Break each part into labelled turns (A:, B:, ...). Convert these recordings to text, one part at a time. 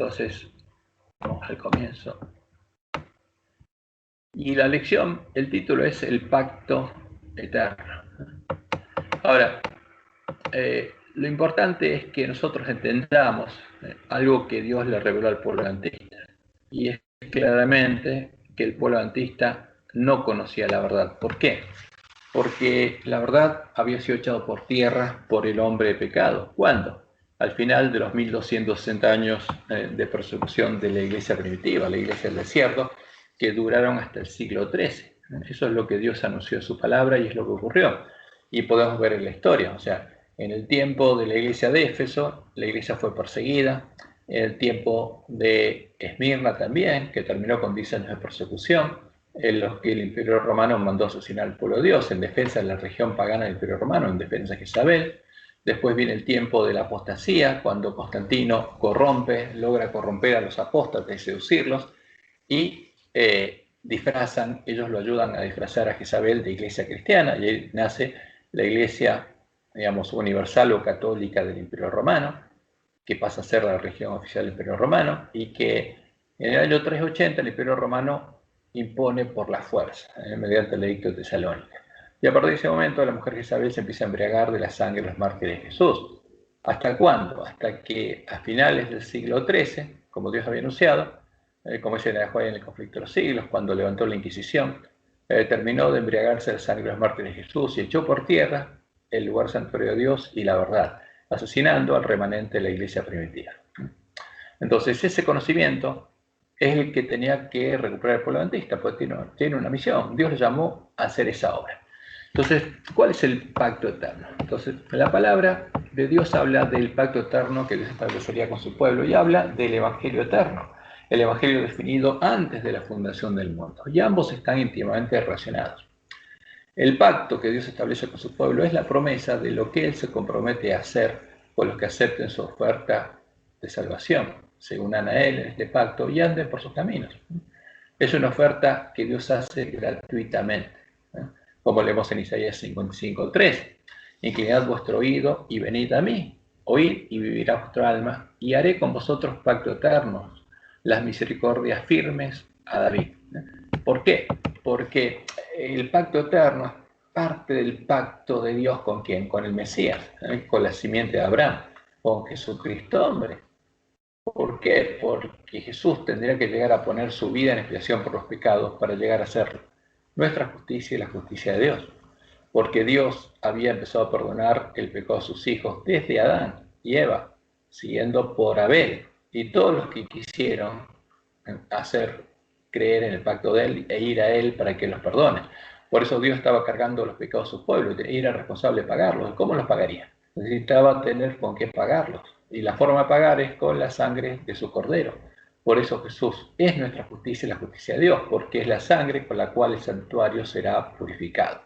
A: Entonces, vamos al comienzo. Y la lección, el título es El Pacto Eterno. Ahora, lo importante es que nosotros entendamos algo que Dios le reveló al pueblo adventista. Y es claramente que el pueblo adventista no conocía la verdad. ¿Por qué? Porque la verdad había sido echado por tierra por el hombre de pecado. ¿Cuándo? Al final de los 1260 años de persecución de la iglesia primitiva, la iglesia del desierto, que duraron hasta el siglo XIII. Eso es lo que Dios anunció en su palabra y es lo que ocurrió. Y podemos ver en la historia, o sea, en el tiempo de la iglesia de Éfeso, la iglesia fue perseguida, en el tiempo de Esmirna también, que terminó con 10 años de persecución, en los que el Imperio Romano mandó asesinar al pueblo de Dios en defensa de la región pagana del Imperio Romano, en defensa de Jezabel. Después viene el tiempo de la apostasía, cuando Constantino logra corromper a los apóstatas y seducirlos, y disfrazan, ellos lo ayudan a disfrazar a Jezabel de iglesia cristiana, y ahí nace la iglesia, digamos, universal o católica del Imperio Romano, que pasa a ser la religión oficial del Imperio Romano, y que en el año 380 el Imperio Romano impone por la fuerza, mediante el edicto de Tesalónica. Y a partir de ese momento la mujer Jezabel se empieza a embriagar de la sangre de los mártires de Jesús. ¿Hasta cuándo? Hasta que a finales del siglo XIII, como Dios había anunciado, como se dejó en el conflicto de los siglos, cuando levantó la Inquisición, terminó de embriagarse de la sangre de los mártires de Jesús y echó por tierra el lugar santuario de Dios y la verdad, asesinando al remanente de la iglesia primitiva. Entonces ese conocimiento es el que tenía que recuperar el pueblo adventista, porque tiene una misión. Dios le llamó a hacer esa obra. Entonces, ¿cuál es el pacto eterno? Entonces, la palabra de Dios habla del pacto eterno que Dios establecería con su pueblo y habla del evangelio eterno, el evangelio definido antes de la fundación del mundo. Y ambos están íntimamente relacionados. El pacto que Dios establece con su pueblo es la promesa de lo que Él se compromete a hacer con los que acepten su oferta de salvación, se unan a Él en este pacto y anden por sus caminos. Es una oferta que Dios hace gratuitamente, como leemos en Isaías 55:3. Inclinad vuestro oído y venid a mí, oíd y vivirá vuestro alma, y haré con vosotros pacto eterno, las misericordias firmes a David. ¿Por qué? Porque el pacto eterno es parte del pacto de Dios ¿con quién? Con el Mesías, con la simiente de Abraham, con Jesucristo hombre. ¿Por qué? Porque Jesús tendría que llegar a poner su vida en expiación por los pecados para llegar a ser nuestra justicia y la justicia de Dios. Porque Dios había empezado a perdonar el pecado de sus hijos desde Adán y Eva, siguiendo por Abel y todos los que quisieron creer en el pacto de Él e ir a Él para que los perdone. Por eso Dios estaba cargando los pecados de su pueblo y era responsable de pagarlos. ¿Cómo los pagaría? Necesitaba tener con qué pagarlos. Y la forma de pagar es con la sangre de su cordero. Por eso Jesús es nuestra justicia y la justicia de Dios, porque es la sangre con la cual el santuario será purificado.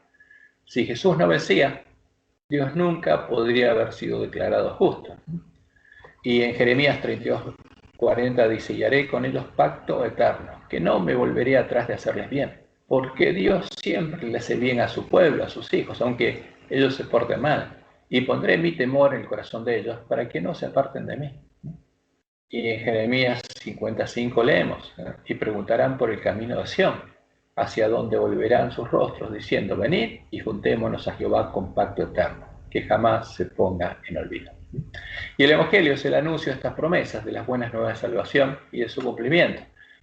A: Si Jesús no vencía, Dios nunca podría haber sido declarado justo. Y en Jeremías 32:40 dice: y haré con ellos pacto eterno, que no me volveré atrás de hacerles bien, porque Dios siempre le hace bien a su pueblo, a sus hijos, aunque ellos se porten mal. Y pondré mi temor en el corazón de ellos para que no se aparten de mí. Y en Jeremías 55 leemos: y preguntarán por el camino de Sión, hacia donde volverán sus rostros, diciendo: venid y juntémonos a Jehová con pacto eterno, que jamás se ponga en olvido. Y el Evangelio es el anuncio de estas promesas, de las buenas nuevas de salvación y de su cumplimiento,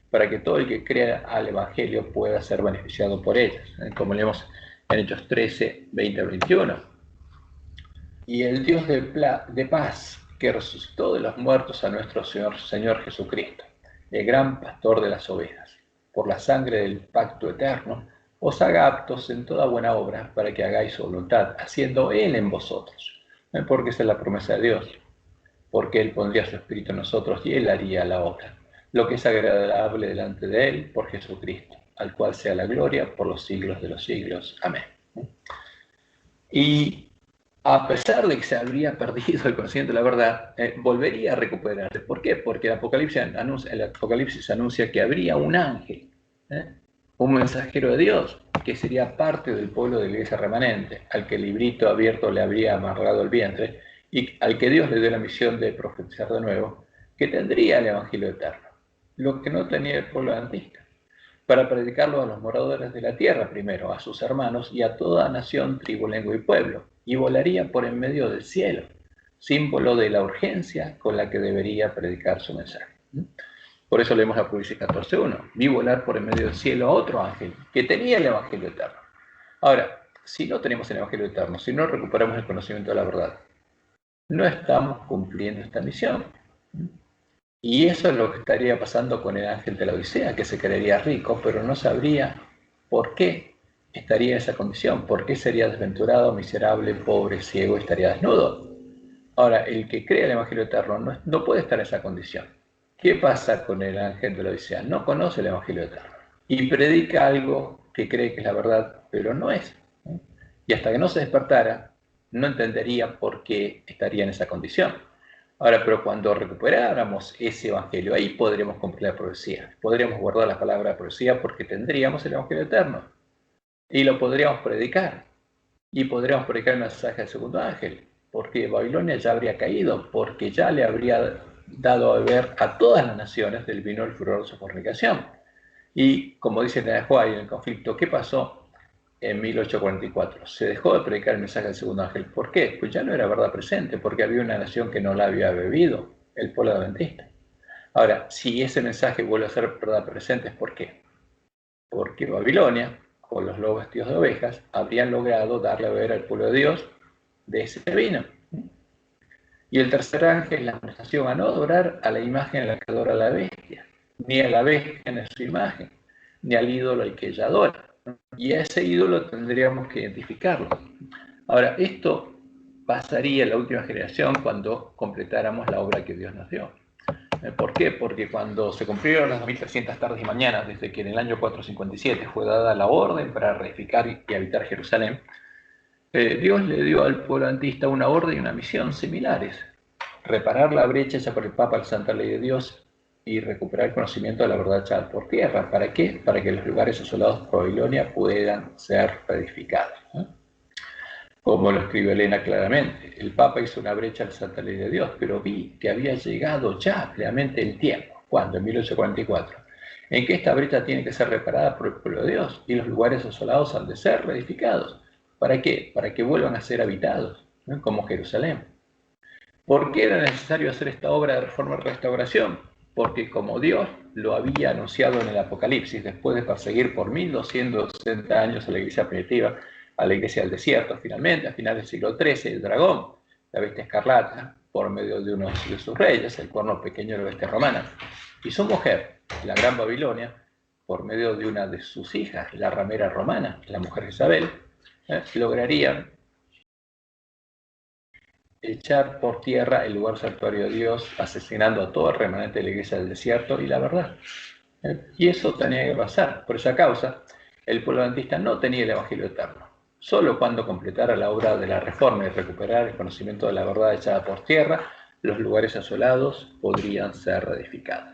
A: para que todo el que crea al Evangelio pueda ser beneficiado por ellas, como leemos en Hechos 13, 20 al 21. Y el Dios de paz, que resucitó de los muertos a nuestro Señor Jesucristo, el gran pastor de las ovejas, por la sangre del pacto eterno, os haga aptos en toda buena obra para que hagáis su voluntad, haciendo Él en vosotros. Porque esa es la promesa de Dios, porque Él pondría su espíritu en nosotros y Él haría la obra, lo que es agradable delante de Él por Jesucristo, al cual sea la gloria por los siglos de los siglos. Amén. Y a pesar de que se habría perdido el conocimiento de la verdad, volvería a recuperarse. ¿Por qué? Porque el Apocalipsis anuncia que habría un ángel, un mensajero de Dios, que sería parte del pueblo de la iglesia remanente, al que el librito abierto le habría amarrado el vientre, y al que Dios le dio la misión de profetizar de nuevo, que tendría el Evangelio eterno, lo que no tenía el pueblo adventista, para predicarlo a los moradores de la tierra primero, a sus hermanos y a toda nación, tribu, lengua y pueblo, y volaría por en medio del cielo, símbolo de la urgencia con la que debería predicar su mensaje. Por eso leemos Apocalipsis 14:1. Vi volar por en medio del cielo a otro ángel que tenía el Evangelio eterno. Ahora, si no tenemos el Evangelio eterno, si no recuperamos el conocimiento de la verdad, no estamos cumpliendo esta misión. Y eso es lo que estaría pasando con el ángel de la Odisea, que se creería rico, pero no sabría por qué estaría en esa condición, por qué sería desventurado, miserable, pobre, ciego, estaría desnudo. Ahora, el que cree el Evangelio eterno no puede estar en esa condición. ¿Qué pasa con el ángel de la Odisea? No conoce el Evangelio eterno y predica algo que cree que es la verdad, pero no es. Y hasta que no se despertara, no entendería por qué estaría en esa condición. Ahora, pero cuando recuperáramos ese Evangelio, ahí podremos cumplir la profecía. Podríamos guardar la palabra de profecía porque tendríamos el Evangelio eterno. Y lo podríamos predicar. Y podríamos predicar el mensaje del segundo ángel. Porque Babilonia ya habría caído, porque ya le habría dado a beber a todas las naciones del vino del furor de su fornicación. Y como dice Nehuay en el conflicto, ¿qué pasó en 1844? Se dejó de predicar el mensaje del segundo ángel. ¿Por qué? Pues ya no era verdad presente, porque había una nación que no la había bebido, el pueblo adventista. Ahora, si ese mensaje vuelve a ser verdad presente, ¿por qué? Porque Babilonia, con los lobos vestidos de ovejas, habrían logrado darle a beber al pueblo de Dios de ese vino. Y el tercer ángel la amonestación a no adorar a la imagen en la que adora la bestia, ni a la bestia en su imagen, ni al ídolo al que ella adora. Y a ese ídolo tendríamos que identificarlo. Ahora, esto pasaría en la última generación cuando completáramos la obra que Dios nos dio. ¿Por qué? Porque cuando se cumplieron las 2300 tardes y mañanas, desde que en el año 457 fue dada la orden para reedificar y habitar Jerusalén, Dios le dio al pueblo adventista una orden y una misión similares. Reparar la brecha hecha por el Papa al Santa Ley de Dios y recuperar el conocimiento de la verdad echada por tierra. ¿Para qué? Para que los lugares asolados por Babilonia puedan ser reedificados. Como lo escribe Elena claramente, el Papa hizo una brecha al Santa Ley de Dios, pero vi que había llegado ya plenamente el tiempo, cuando en 1844, en que esta brecha tiene que ser reparada por el pueblo de Dios y los lugares asolados han de ser reedificados. ¿Para qué? Para que vuelvan a ser habitados, ¿no? Como Jerusalén. ¿Por qué era necesario hacer esta obra de reforma y restauración? Porque como Dios lo había anunciado en el Apocalipsis, después de perseguir por 1260 años a la iglesia primitiva, a la iglesia del desierto, finalmente, a finales del siglo XIII, el dragón, la bestia escarlata, por medio de uno de sus reyes, el cuerno pequeño de la bestia romana, y su mujer, la gran Babilonia, por medio de una de sus hijas, la ramera romana, la mujer Isabel, lograrían echar por tierra el lugar santuario de Dios, asesinando a todo el remanente de la iglesia del desierto y la verdad. Y eso tenía que pasar. Por esa causa, el pueblo adventista no tenía el Evangelio eterno. Solo cuando completara la obra de la reforma y recuperar el conocimiento de la verdad echada por tierra, los lugares asolados podrían ser reedificados.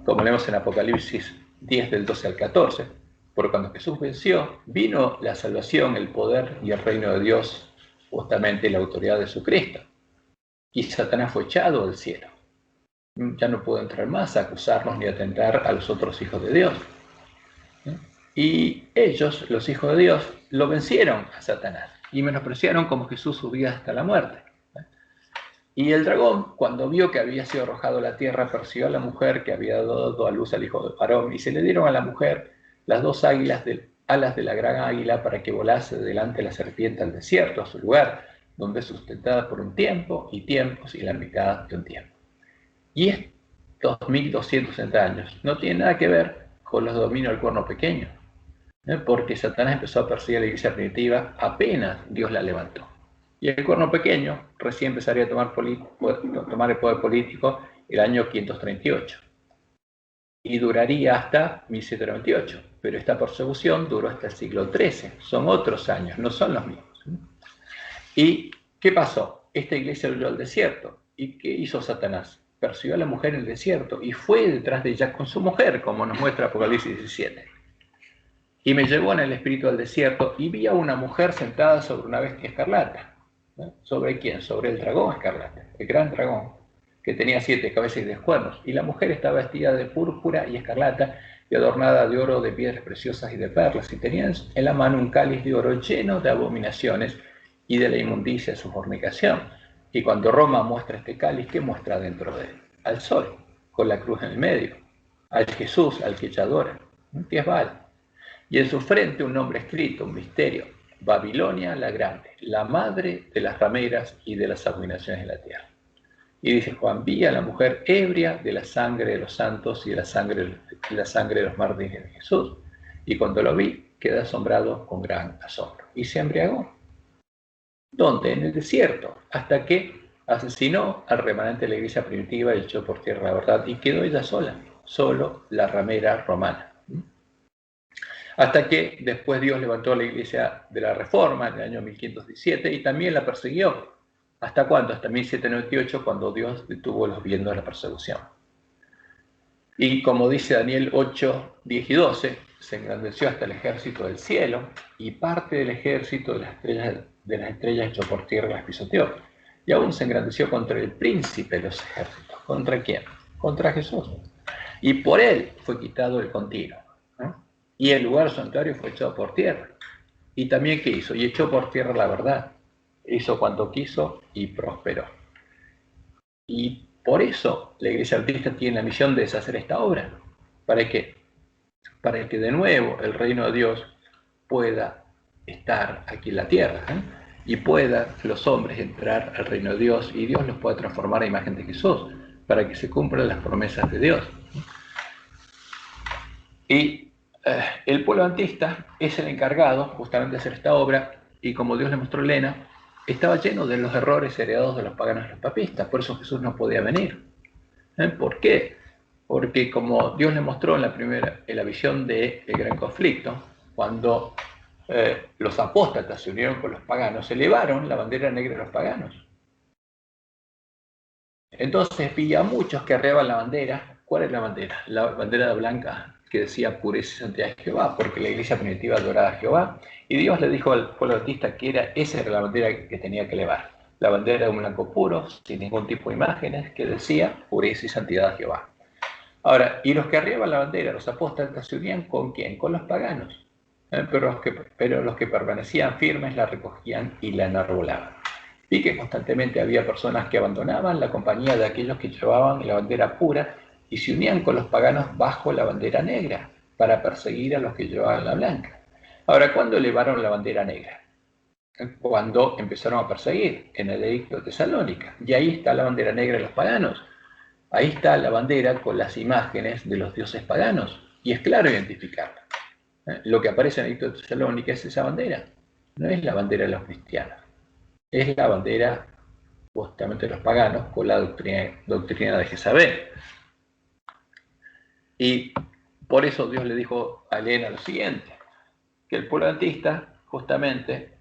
A: Como leemos en Apocalipsis 10 del 12 al 14, porque cuando Jesús venció, vino la salvación, el poder y el reino de Dios, justamente la autoridad de su Cristo. Y Satanás fue echado del cielo. Ya no pudo entrar más a acusarnos ni a tentar a los otros hijos de Dios. Y ellos, los hijos de Dios, lo vencieron a Satanás y menospreciaron como Jesús subía hasta la muerte. Y el dragón, cuando vio que había sido arrojado a la tierra, persiguió a la mujer que había dado a luz al hijo de Faraón, y se le dieron a la mujer las dos alas de la gran águila para que volase delante de la serpiente al desierto, a su lugar, donde es sustentada por un tiempo y tiempos y la mitad de un tiempo. Y estos 1260 años no tienen nada que ver con los dominios del cuerno pequeño, porque Satanás empezó a perseguir a la iglesia primitiva apenas Dios la levantó. Y el cuerno pequeño recién empezaría a tomar el poder político el año 538. Y duraría hasta 1798. Pero esta persecución duró hasta el siglo XIII. Son otros años, no son los mismos. ¿Y qué pasó? Esta iglesia huyó al desierto. ¿Y qué hizo Satanás? Persiguió a la mujer en el desierto y fue detrás de ella con su mujer, como nos muestra Apocalipsis 17. Y me llevó en el espíritu al desierto y vi a una mujer sentada sobre una bestia escarlata. ¿Sobre quién? Sobre el dragón escarlata, el gran dragón, que tenía 7 cabezas y 10 cuernos, y la mujer estaba vestida de púrpura y escarlata y adornada de oro, de piedras preciosas y de perlas, y tenían en la mano un cáliz de oro lleno de abominaciones y de la inmundicia de su fornicación. Y cuando Roma muestra este cáliz, ¿qué muestra dentro de él? Al sol, con la cruz en el medio, al Jesús al que ella adora, que es Baal. Y en su frente un nombre escrito, un misterio: Babilonia la Grande, la madre de las rameras y de las abominaciones de la tierra. Y dice Juan: vi a la mujer ebria de la sangre de los santos y de la sangre de los mártires de Jesús. Y cuando lo vi, quedé asombrado con gran asombro. Y se embriagó. ¿Dónde? En el desierto, hasta que asesinó al remanente de la iglesia primitiva y echó por tierra la verdad, y quedó ella sola, solo la ramera romana. Hasta que después Dios levantó la iglesia de la Reforma en el año 1517 y también la persiguió. ¿Hasta cuándo? Hasta 1798, cuando Dios detuvo los vientos de la persecución. Y como dice Daniel 8, 10 y 12, se engrandeció hasta el ejército del cielo, y parte del ejército de las estrellas echó por tierra y las pisoteó. Y aún se engrandeció contra el príncipe de los ejércitos. ¿Contra quién? Contra Jesús. Y por él fue quitado el continuo, ¿no? Y el lugar santuario fue echado por tierra. Y también, ¿qué hizo? Y echó por tierra la verdad. Hizo cuanto quiso y prosperó. Y por eso la Iglesia Bautista tiene la misión de deshacer esta obra. ¿Para qué? Para que de nuevo el reino de Dios pueda estar aquí en la tierra, ¿eh? Y puedan los hombres entrar al reino de Dios y Dios los pueda transformar a imagen de Jesús, para que se cumplan las promesas de Dios. Y el pueblo adventista es el encargado justamente de hacer esta obra, y como Dios le mostró a Elena, estaba lleno de los errores heredados de los paganos y los papistas. Por eso Jesús no podía venir. ¿Por qué? Porque como Dios le mostró en la visión del gran conflicto, cuando los apóstatas se unieron con los paganos, elevaron la bandera negra de los paganos. Entonces vi a muchos que arreaban la bandera. ¿Cuál es la bandera? La bandera blanca, que decía pureza y santidad de Jehová, porque la iglesia primitiva adoraba a Jehová, y Dios le dijo al pueblo bautista que esa era la bandera que tenía que elevar, la bandera de un blanco puro, sin ningún tipo de imágenes, que decía pureza y santidad de Jehová. Ahora, y los que arriaban la bandera, los apóstoles, se unían ¿con quién? Con los paganos, pero los que permanecían firmes la recogían y la enarbolaban. Vi que constantemente había personas que abandonaban la compañía de aquellos que llevaban la bandera pura y se unían con los paganos bajo la bandera negra para perseguir a los que llevaban la blanca. Ahora, ¿cuándo elevaron la bandera negra? Cuando empezaron a perseguir, en el edicto de Tesalónica. Y ahí está la bandera negra de los paganos. Ahí está la bandera con las imágenes de los dioses paganos. Y es claro identificarla. Lo que aparece en el edicto de Tesalónica es esa bandera. No es la bandera de los cristianos. Es la bandera justamente de los paganos con la doctrina de Jezabel. Y por eso Dios le dijo a Elena lo siguiente, que el pueblo adventista justamente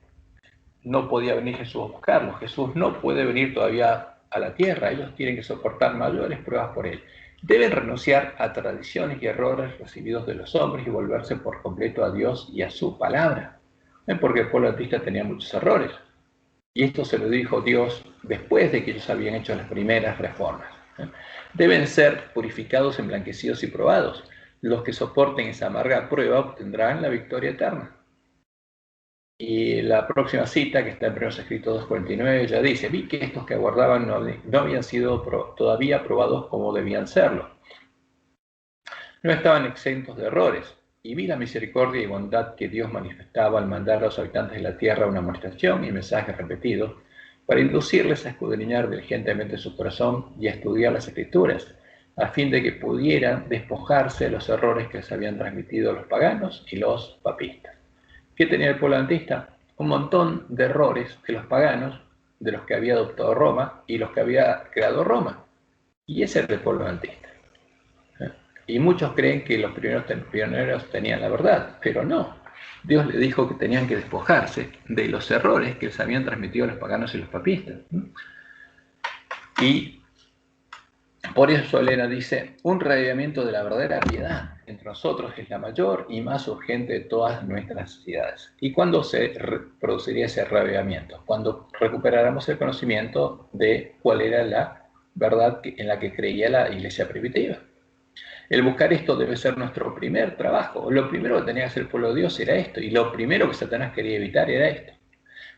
A: no podía venir Jesús a buscarlos. Jesús no puede venir todavía a la tierra, ellos tienen que soportar mayores pruebas por él. Deben renunciar a tradiciones y errores recibidos de los hombres y volverse por completo a Dios y a su palabra, porque el pueblo adventista tenía muchos errores. Y esto se lo dijo Dios después de que ellos habían hecho las primeras reformas. Deben ser purificados, emblanquecidos y probados. Los que soporten esa amarga prueba obtendrán la victoria eterna. Y la próxima cita, que está en Primeros Escritos 2:49, ya dice: vi que estos que aguardaban no habían sido todavía probados como debían serlo. No estaban exentos de errores. Y vi la misericordia y bondad que Dios manifestaba al mandar a los habitantes de la tierra una amonestación y mensajes repetidos para inducirles a escudriñar diligentemente su corazón y a estudiar las Escrituras, a fin de que pudieran despojarse de los errores que les habían transmitido los paganos y los papistas. ¿Qué tenía el pueblo adventista? Un montón de errores de los paganos, de los que había adoptado Roma y los que había creado Roma. Y ese era el pueblo adventista. Y muchos creen que los pioneros tenían la verdad, pero no. Dios le dijo que tenían que despojarse de los errores que les habían transmitido los paganos y los papistas. Y por eso Elena dice: un reavivamiento de la verdadera piedad entre nosotros es la mayor y más urgente de todas nuestras necesidades. ¿Y cuándo se produciría ese reavivamiento? Cuando recuperáramos el conocimiento de cuál era la verdad en la que creía la iglesia primitiva. El buscar esto debe ser nuestro primer trabajo. Lo primero que tenía que hacer el pueblo de Dios era esto, y lo primero que Satanás quería evitar era esto.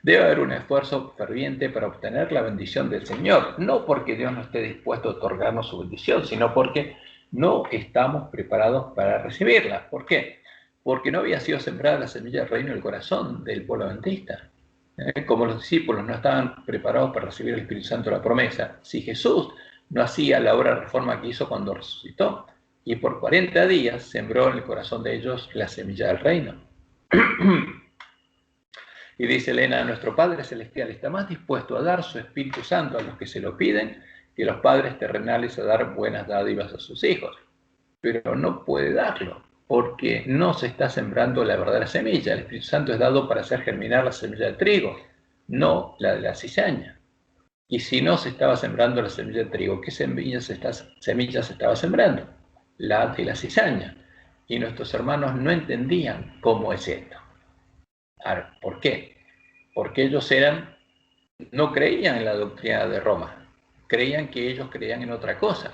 A: Debe haber un esfuerzo ferviente para obtener la bendición del Señor, no porque Dios no esté dispuesto a otorgarnos su bendición, sino porque no estamos preparados para recibirla. ¿Por qué? Porque no había sido sembrada la semilla del reino en el corazón del pueblo adventista. Como los discípulos no estaban preparados para recibir el Espíritu Santo la promesa, si Jesús no hacía la obra de reforma que hizo cuando resucitó, y por 40 días sembró en el corazón de ellos la semilla del reino. Y dice Elena, nuestro Padre Celestial está más dispuesto a dar su Espíritu Santo a los que se lo piden que los padres terrenales a dar buenas dádivas a sus hijos. Pero no puede darlo, porque no se está sembrando la verdadera semilla. El Espíritu Santo es dado para hacer germinar la semilla de trigo, no la de la cizaña. Y si no se estaba sembrando la semilla de trigo, ¿qué semillas se estaba sembrando? La de la cizaña. Y nuestros hermanos no entendían cómo es esto. Ahora, ¿por qué? Porque ellos no creían en la doctrina de Roma, creían que ellos creían en otra cosa,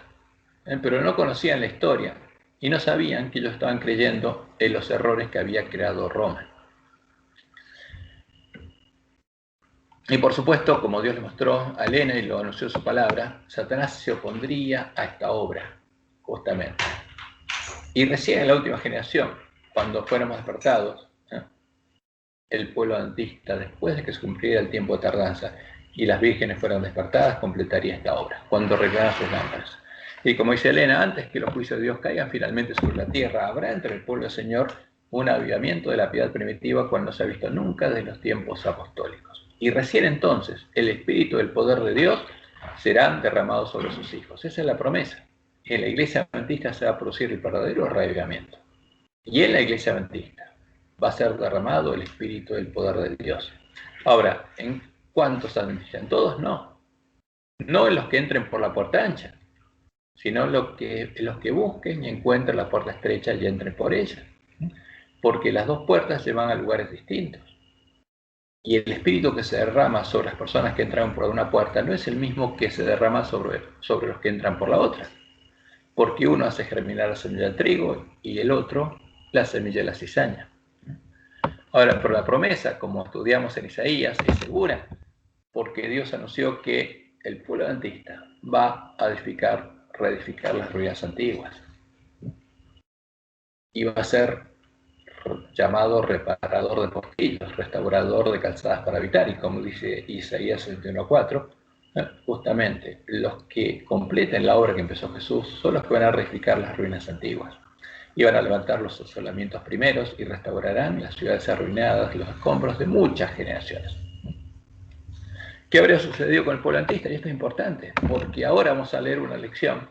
A: pero no conocían la historia y no sabían que ellos estaban creyendo en los errores que había creado Roma. Y por supuesto, como Dios le mostró a Elena y lo anunció en su palabra, Satanás se opondría a esta obra, justamente. Y recién en la última generación, cuando fuéramos despertados, el pueblo adventista, después de que se cumpliera el tiempo de tardanza y las vírgenes fueran despertadas, completaría esta obra, cuando arreglaran sus lámparas. Y como dice Elena, antes que los juicios de Dios caigan finalmente sobre la tierra, habrá entre el pueblo del Señor un avivamiento de la piedad primitiva cual no se ha visto nunca desde los tiempos apostólicos. Y recién entonces el espíritu del poder de Dios será derramado sobre sus hijos. Esa es la promesa. En la iglesia adventista se va a producir el verdadero reavivamiento. Y en la iglesia adventista va a ser derramado el espíritu del poder de Dios. Ahora, ¿en cuántos adventistas? En todos no. No en los que entren por la puerta ancha, sino en los que busquen y encuentren la puerta estrecha y entren por ella. Porque las dos puertas llevan a lugares distintos. Y el espíritu que se derrama sobre las personas que entran por una puerta no es el mismo que se derrama sobre los que entran por la otra. Porque uno hace germinar la semilla del trigo y el otro la semilla de la cizaña. Ahora, pero la promesa, como estudiamos en Isaías, es segura, porque Dios anunció que el pueblo adventista va a reedificar las ruinas antiguas. Y va a ser llamado reparador de portillos, restaurador de calzadas para habitar, y como dice Isaías 61:4, justamente los que completen la obra que empezó Jesús son los que van a reedificar las ruinas antiguas. Y van a levantar los asolamientos primeros y restaurarán las ciudades arruinadas y los escombros de muchas generaciones. ¿Qué habría sucedido con el pueblo adventista? Y esto es importante, porque ahora vamos a leer una lección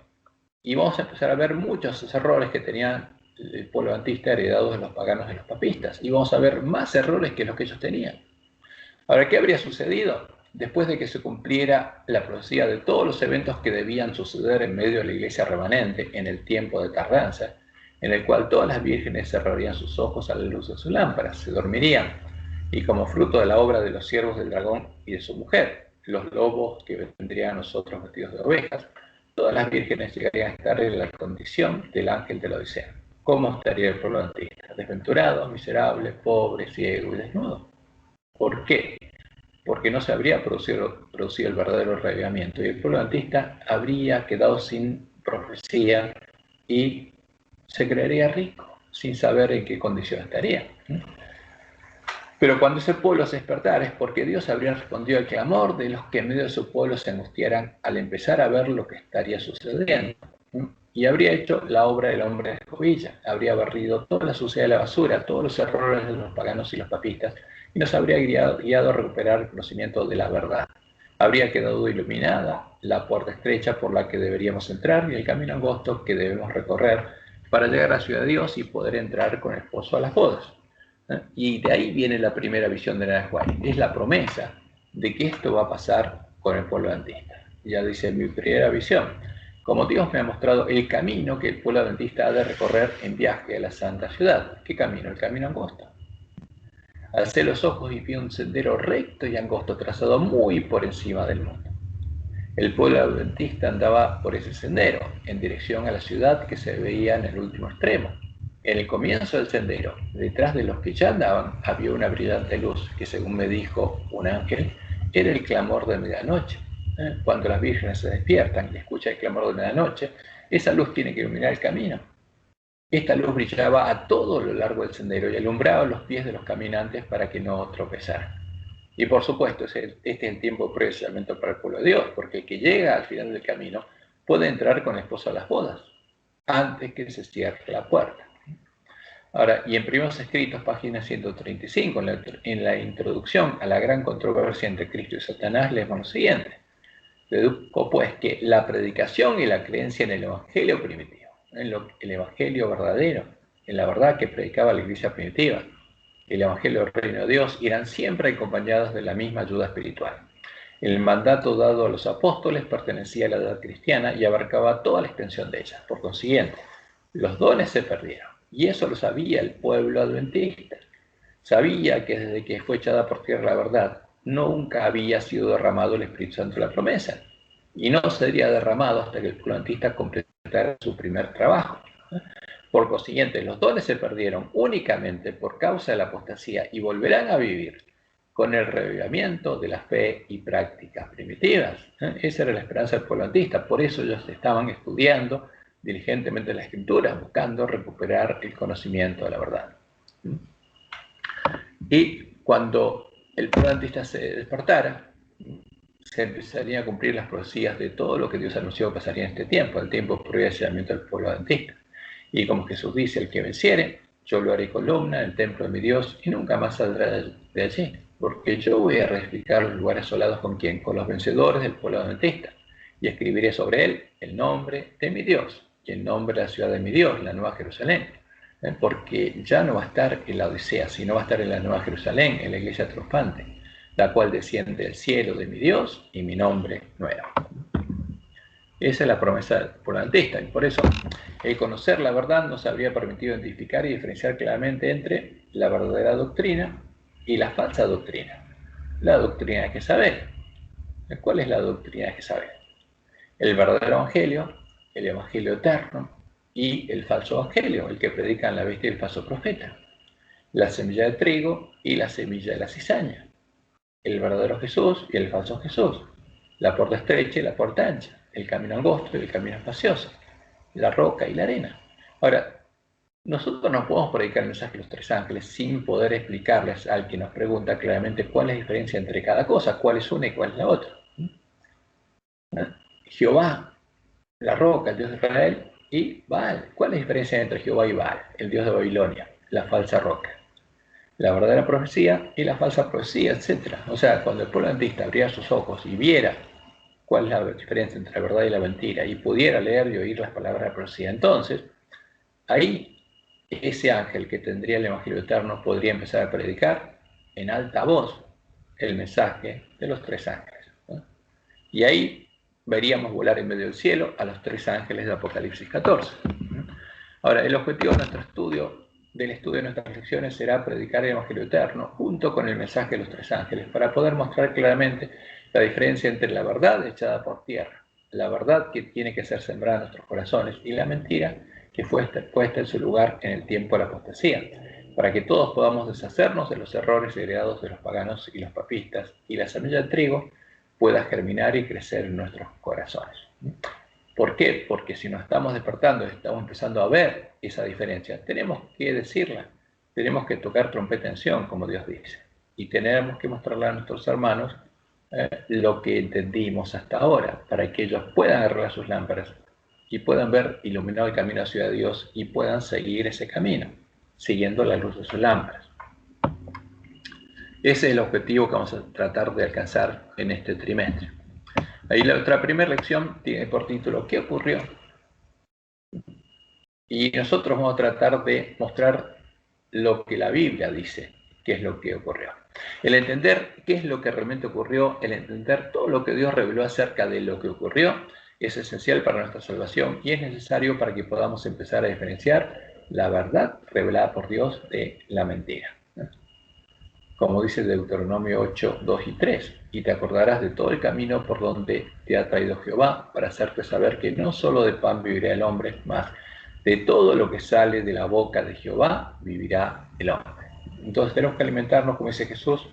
A: y vamos a empezar a ver muchos errores que tenían el pueblo adventista heredados de los paganos y los papistas. Y vamos a ver más errores que los que ellos tenían. Ahora, ¿qué habría sucedido después de que se cumpliera la profecía de todos los eventos que debían suceder en medio de la iglesia remanente en el tiempo de tardanza, en el cual todas las vírgenes cerrarían sus ojos a la luz de sus lámparas, se dormirían, y como fruto de la obra de los siervos del dragón y de su mujer, los lobos que vendrían a nosotros vestidos de ovejas, todas las vírgenes llegarían a estar en la condición del ángel de la Odisea. ¿Cómo estaría el pueblo adventista? Desventurado, miserable, pobre, ciego y desnudo. ¿Por qué? Porque no se habría producido el verdadero reavivamiento y el pueblo adventista habría quedado sin profecía y se creería rico, sin saber en qué condición estaría. Pero cuando ese pueblo se despertara es porque Dios habría respondido al clamor de los que en medio de su pueblo se angustiaran al empezar a ver lo que estaría sucediendo. Y habría hecho la obra del hombre de escobilla, habría barrido toda la suciedad de la basura, todos los errores de los paganos y los papistas, y nos habría guiado a recuperar el conocimiento de la verdad. Habría quedado iluminada la puerta estrecha por la que deberíamos entrar y el camino angosto que debemos recorrer para llegar a la ciudad de Dios y poder entrar con el esposo a las bodas. Y de ahí viene la primera visión de Ellen White. Es la promesa de que esto va a pasar con el pueblo adventista. Ya dice mi primera visión. Como Dios me ha mostrado el camino que el pueblo adventista ha de recorrer en viaje a la santa ciudad. ¿Qué camino? El camino angosto. Alcé los ojos y vi un sendero recto y angosto trazado muy por encima del mundo. El pueblo adventista andaba por ese sendero, en dirección a la ciudad que se veía en el último extremo. En el comienzo del sendero, detrás de los que ya andaban, había una brillante luz que, según me dijo un ángel, era el clamor de medianoche. Cuando las vírgenes se despiertan y escuchan el clamor de medianoche, esa luz tiene que iluminar el camino. Esta luz brillaba a todo lo largo del sendero y alumbraba los pies de los caminantes para que no tropezaran. Y por supuesto, este es el tiempo precisamente para el pueblo de Dios, porque el que llega al final del camino puede entrar con la esposa a las bodas, antes que se cierre la puerta. Ahora, y en Primeros Escritos, página 135, en la introducción a la gran controversia entre Cristo y Satanás, leemos lo siguiente. Deduzco pues que la predicación y la creencia en el evangelio primitivo, en el evangelio verdadero, en la verdad que predicaba la iglesia primitiva, el evangelio del reino de Dios, irán siempre acompañados de la misma ayuda espiritual. El mandato dado a los apóstoles pertenecía a la edad cristiana y abarcaba toda la extensión de ella. Por consiguiente, los dones se perdieron, y eso lo sabía el pueblo adventista. Sabía que desde que fue echada por tierra la verdad, nunca había sido derramado el Espíritu Santo de la promesa, y no sería derramado hasta que el pueblo adventista completara su primer trabajo. Por consiguiente, los dones se perdieron únicamente por causa de la apostasía y volverán a vivir con el revivimiento de la fe y prácticas primitivas. Esa era la esperanza del pueblo adventista. Por eso ellos estaban estudiando diligentemente la Escritura, buscando recuperar el conocimiento de la verdad. Y cuando el pueblo adventista se despertara, se empezarían a cumplir las profecías de todo lo que Dios anunció que pasaría en este tiempo, el tiempo previo al llamamiento del pueblo adventista. Y como Jesús dice, el que venciere, yo lo haré columna en el templo de mi Dios y nunca más saldrá de allí, porque yo voy a reedificar los lugares asolados con quién, con los vencedores del pueblo adventista, y escribiré sobre él el nombre de mi Dios y el nombre de la ciudad de mi Dios, la Nueva Jerusalén, porque ya no va a estar en la Odisea, sino va a estar en la Nueva Jerusalén, en la iglesia triunfante, la cual desciende del cielo de mi Dios y mi nombre nuevo. Esa es la promesa del pueblo adventista, y por eso el conocer la verdad nos habría permitido identificar y diferenciar claramente entre la verdadera doctrina y la falsa doctrina. La doctrina hay que saber. ¿Cuál es la doctrina hay que saber? El verdadero evangelio, el evangelio eterno y el falso evangelio, el que predican la bestia y el falso profeta. La semilla de trigo y la semilla de la cizaña. El verdadero Jesús y el falso Jesús. La puerta estrecha y la puerta ancha. El camino angosto y el camino espacioso. La roca y la arena. Ahora, nosotros no podemos predicar el mensaje de los tres ángeles sin poder explicarles al que nos pregunta claramente cuál es la diferencia entre cada cosa, cuál es una y cuál es la otra. Jehová, la roca, el Dios de Israel, y Baal. ¿Cuál es la diferencia entre Jehová y Baal, el Dios de Babilonia, la falsa roca? La verdadera profecía y la falsa profecía, etc. O sea, cuando el pueblo adventista abriera sus ojos y viera cuál es la diferencia entre la verdad y la mentira, y pudiera leer y oír las palabras de la profecía, entonces, ahí ese ángel que tendría el evangelio eterno podría empezar a predicar en alta voz el mensaje de los tres ángeles, ¿no? Y ahí veríamos volar en medio del cielo a los tres ángeles de Apocalipsis 14. Ahora, el objetivo de nuestro estudio, del estudio de nuestras lecciones, será predicar el evangelio eterno junto con el mensaje de los tres ángeles, para poder mostrar claramente la diferencia entre la verdad echada por tierra, la verdad que tiene que ser sembrada en nuestros corazones, y la mentira que fue puesta en su lugar en el tiempo de la apostasía, para que todos podamos deshacernos de los errores heredados de los paganos y los papistas, y la semilla de trigo pueda germinar y crecer en nuestros corazones. ¿Por qué? Porque si nos estamos despertando, estamos empezando a ver esa diferencia, tenemos que decirla, tenemos que tocar trompeta en Sion, como Dios dice, y tenemos que mostrarle a nuestros hermanos lo que entendimos hasta ahora, para que ellos puedan arreglar sus lámparas y puedan ver iluminado el camino hacia Dios y puedan seguir ese camino, siguiendo la luz de sus lámparas. Ese es el objetivo que vamos a tratar de alcanzar en este trimestre. Ahí nuestra primera lección tiene por título ¿Qué ocurrió? Y nosotros vamos a tratar de mostrar lo que la Biblia dice, qué es lo que ocurrió. El entender qué es lo que realmente ocurrió, el entender todo lo que Dios reveló acerca de lo que ocurrió, es esencial para nuestra salvación y es necesario para que podamos empezar a diferenciar la verdad revelada por Dios de la mentira. como dice Deuteronomio 8, 2 y 3, y te acordarás de todo el camino por donde te ha traído Jehová, para hacerte saber que no solo de pan vivirá el hombre, mas de todo lo que sale de la boca de Jehová vivirá el hombre. Entonces tenemos que alimentarnos, como dice Jesús,